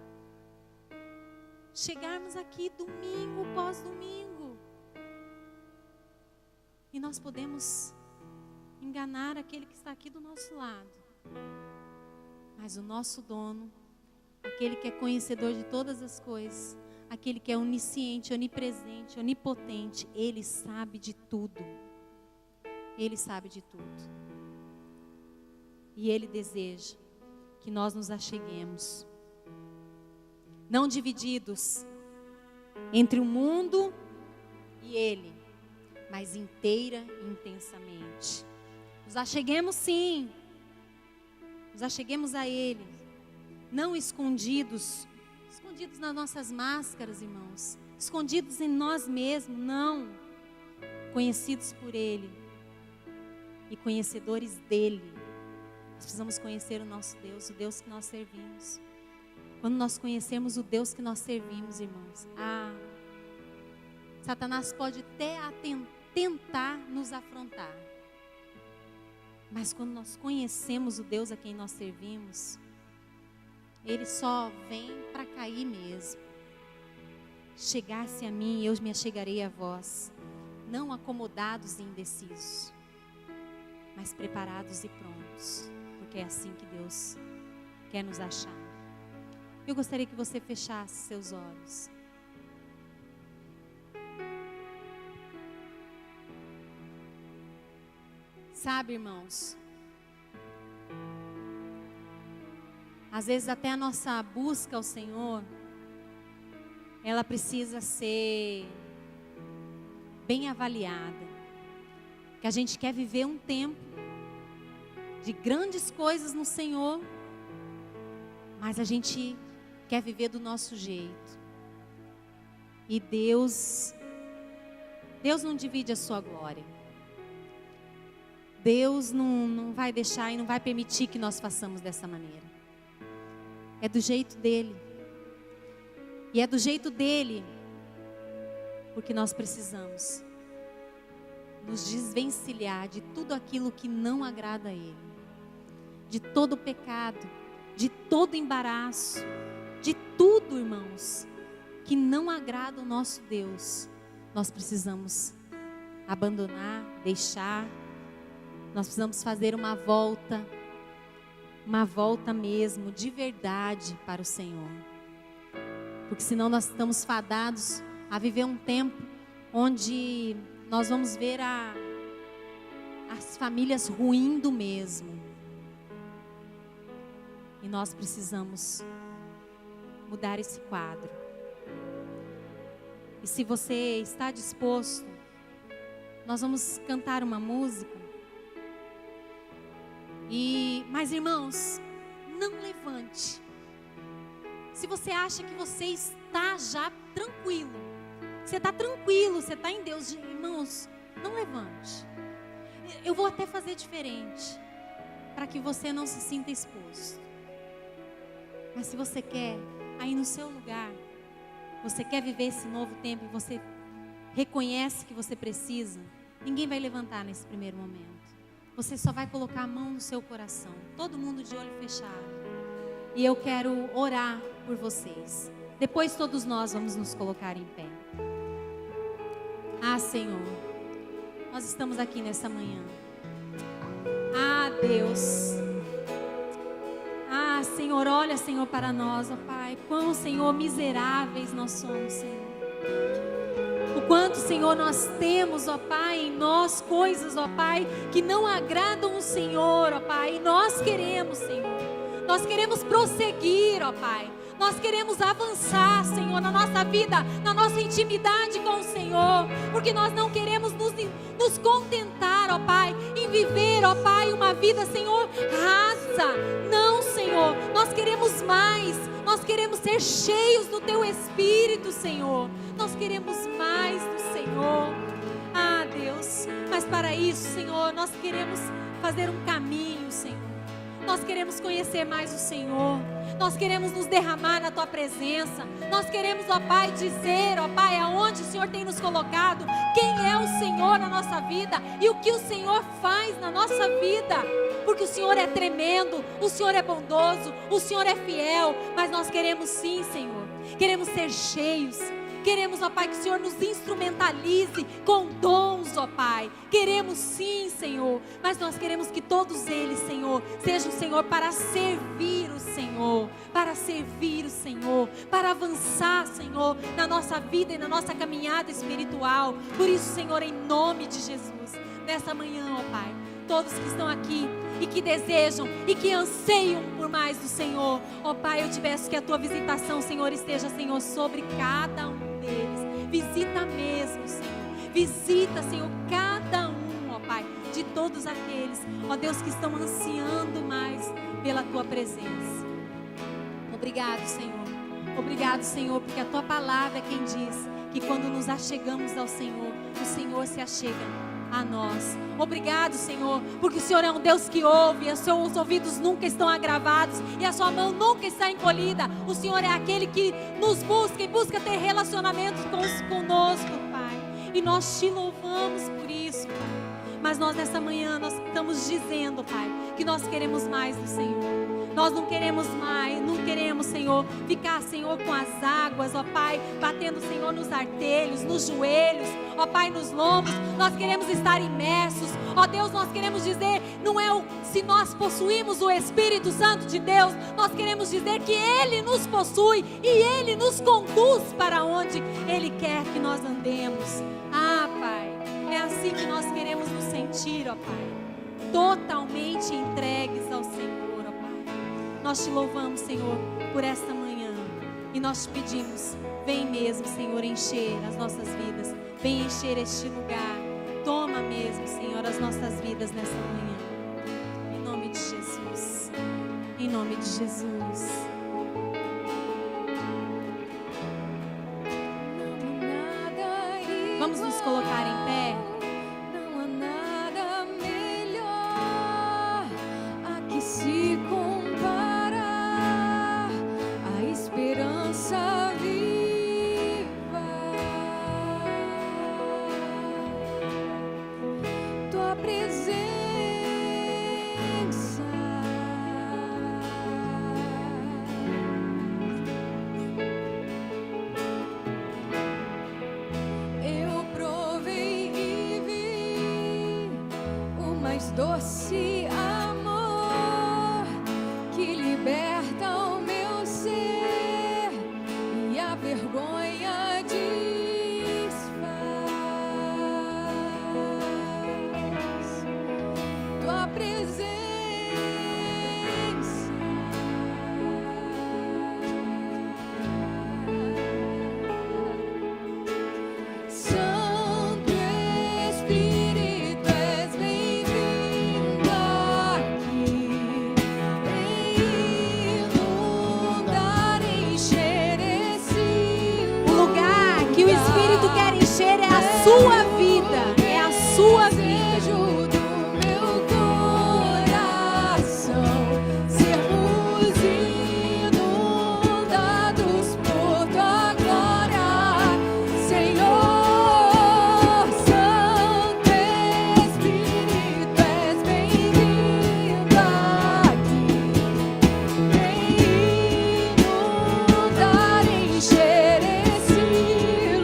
Chegarmos aqui domingo pós domingo. E nós podemos enganar aquele que está aqui do nosso lado. Mas o nosso dono, aquele que é conhecedor de todas as coisas, aquele que é onisciente, onipresente, onipotente, Ele sabe de tudo. Ele sabe de tudo. E Ele deseja que nós nos acheguemos, não divididos entre o mundo e Ele, mas inteira e intensamente. Nos acheguemos sim, nos acheguemos a Ele, não escondidos nas nossas máscaras, irmãos, escondidos em nós mesmos, não, conhecidos por Ele e conhecedores dEle. Nós precisamos conhecer o nosso Deus, o Deus que nós servimos. Quando nós conhecermos o Deus que nós servimos, irmãos, Satanás pode até tentar nos afrontar. Mas quando nós conhecemos o Deus a quem nós servimos, Ele só vem para cair mesmo. Chegar-se a mim, eu me achegarei a vós, não acomodados e indecisos, mas preparados e prontos, porque é assim que Deus quer nos achar. Eu gostaria que você fechasse seus olhos. Sabe, irmãos, às vezes até a nossa busca ao Senhor, ela precisa ser bem avaliada. Que a gente quer viver um tempo de grandes coisas no Senhor, mas a gente quer viver do nosso jeito. E Deus não divide a sua glória. Deus não vai deixar e não vai permitir que nós façamos dessa maneira. É do jeito dEle. E é do jeito dEle porque nós precisamos nos desvencilhar de tudo aquilo que não agrada a Ele. De todo pecado, de todo embaraço, de tudo, irmãos, que não agrada o nosso Deus. Nós precisamos abandonar, deixar. Nós precisamos fazer uma volta mesmo, de verdade para o Senhor. Porque senão nós estamos fadados a viver um tempo onde nós vamos ver as famílias ruindo mesmo. E nós precisamos mudar esse quadro. E se você está disposto, nós vamos cantar uma música. Mas irmãos, não levante. Se você acha que você está já tranquilo, você está tranquilo, você está em Deus, irmãos, não levante. Eu vou até fazer diferente, para que você não se sinta exposto. Mas se você quer, aí no seu lugar, você quer viver esse novo tempo e você reconhece que você precisa, ninguém vai levantar nesse primeiro momento. Você só vai colocar a mão no seu coração, todo mundo de olho fechado. E eu quero orar por vocês. Depois todos nós vamos nos colocar em pé. Senhor, nós estamos aqui nessa manhã. Deus. Senhor, olha, Senhor, para nós, ó Pai. Quão, Senhor, miseráveis nós somos, Senhor. O quanto, Senhor, nós temos, ó Pai, em nós coisas, ó Pai, que não agradam o Senhor, ó Pai. E nós queremos, Senhor. Nós queremos prosseguir, ó Pai. Nós queremos avançar, Senhor, na nossa vida, na nossa intimidade com o Senhor. Porque nós não queremos nos contentar, ó Pai, em viver, ó Pai, uma vida, Senhor, rasa. Não, Senhor. Nós queremos mais. Nós queremos ser cheios do Teu Espírito, Senhor. Nós queremos mais do Senhor. Ah, Deus, mas para isso, Senhor, nós queremos fazer um caminho, Senhor. Nós queremos conhecer mais o Senhor. Nós queremos nos derramar na Tua presença. Nós queremos, ó Pai, dizer, ó Pai, aonde o Senhor tem nos colocado, quem é o Senhor na nossa vida e o que o Senhor faz na nossa vida. Porque o Senhor é tremendo, o Senhor é bondoso, o Senhor é fiel. Mas nós queremos sim, Senhor, queremos ser cheios. Queremos, ó Pai, que o Senhor nos instrumentalize com dons, ó Pai. Queremos sim, Senhor, mas nós queremos que todos eles, Senhor, sejam, Senhor, para servir o Senhor, para servir o Senhor, para avançar, Senhor, na nossa vida e na nossa caminhada espiritual. Por isso, Senhor, em nome de Jesus, nessa manhã, ó Pai, todos que estão aqui e que desejam e que anseiam por mais do Senhor, ó Pai, eu te peço que a Tua visitação, Senhor, esteja, Senhor, sobre cada um deles. Visita mesmo, Senhor. Visita, Senhor, cada um, ó Pai, de todos aqueles, ó Deus, que estão ansiando mais pela Tua presença. Obrigado, Senhor. Obrigado, Senhor, porque a Tua palavra é quem diz que quando nos achegamos ao Senhor, o Senhor se achega a nós. Obrigado, Senhor, porque o Senhor é um Deus que ouve, os seus ouvidos nunca estão agravados e a sua mão nunca está encolhida. O Senhor é aquele que nos busca e busca ter relacionamento conosco, Pai. E nós te louvamos por isso, Pai. Mas nós nessa manhã, nós estamos dizendo, Pai, que nós queremos mais do Senhor. Nós não queremos mais, não queremos, Senhor, ficar, Senhor, com as águas, ó Pai, batendo, Senhor, nos artelhos, nos joelhos, ó Pai, nos lombos. Nós queremos estar imersos, ó Deus, nós queremos dizer, não é se nós possuímos o Espírito Santo de Deus, nós queremos dizer que Ele nos possui e Ele nos conduz para onde Ele quer que nós andemos. Ah, Pai, é assim que nós queremos nos sentir, ó Pai, totalmente entregues ao Senhor. Nós te louvamos, Senhor, por esta manhã. E nós te pedimos, vem mesmo, Senhor, encher as nossas vidas. Vem encher este lugar. Toma mesmo, Senhor, as nossas vidas nessa manhã. Em nome de Jesus. Em nome de Jesus. Vamos nos colocar em pé. Não há nada melhor a que se comparar a esperança viva. Tua presença eu provei e vi o mais doce amor que liberta o meu ser e a vergonha desfaz. Tua presença Santo Espírito, és bem-vindo aqui. Vem inundar, encher esse O lugar que o Espírito quer encher é a sua vida. É a sua vida. desejo do meu coração. Sermos inundados por tua glória, Senhor. Santo Espírito, és bem-vindo aqui. Vem inundar, encher esse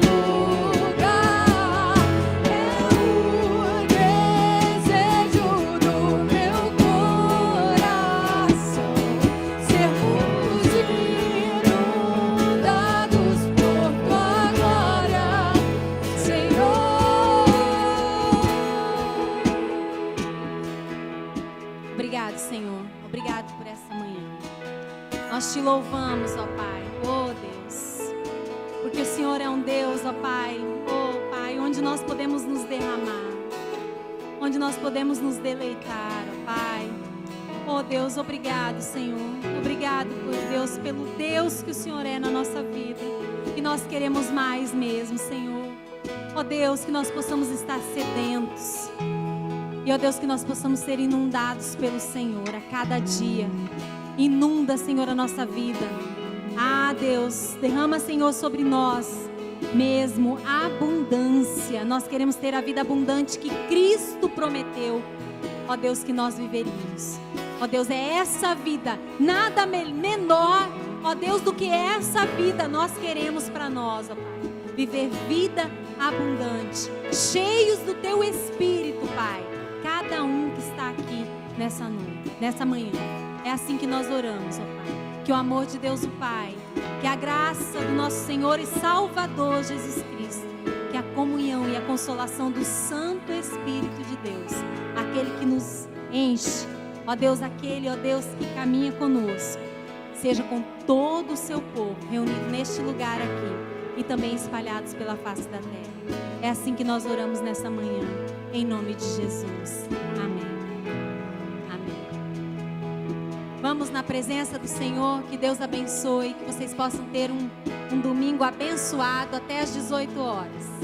lugar. É o desejo do meu coração. Sermos inundados por tua glória, Senhor. Obrigado, Senhor. Obrigado por essa manhã. Nós te louvamos, ó Pai. Oh, Deus. Porque o Senhor é um Deus, ó Pai. Oh, Pai, onde nós podemos nos derramar. Onde nós podemos nos deleitar, ó Pai. Oh, Deus, obrigado, Senhor. Obrigado. obrigado, por Deus, pelo Deus que o Senhor é na nossa vida. E nós queremos mais mesmo, Senhor. Ó Deus, que nós possamos estar sedentos. E ó Deus, que nós possamos ser inundados pelo Senhor a cada dia. Inunda, Senhor, a nossa vida. Ah, Deus, derrama, Senhor, sobre nós mesmo abundância. Nós queremos ter a vida abundante que Cristo prometeu. Ó Deus, que nós viveríamos. Ó Deus, é essa vida, nada menor, ó Deus, do que essa vida nós queremos para nós, ó Pai. Viver vida abundante, cheios do Teu Espírito, Pai. Cada um que está aqui nessa noite, nessa manhã. É assim que nós oramos, ó Pai. Que o amor de Deus, o Pai, que a graça do nosso Senhor e Salvador Jesus Cristo, que a comunhão e a consolação do Santo Espírito de Deus, aquele que nos enche, ó Deus, aquele, ó Deus, que caminha conosco, seja com todo o seu povo reunido neste lugar aqui e também espalhados pela face da terra. É assim que nós oramos nessa manhã, em nome de Jesus. Amém. Vamos na presença do Senhor, que Deus abençoe, que vocês possam ter um domingo abençoado até às 18 horas.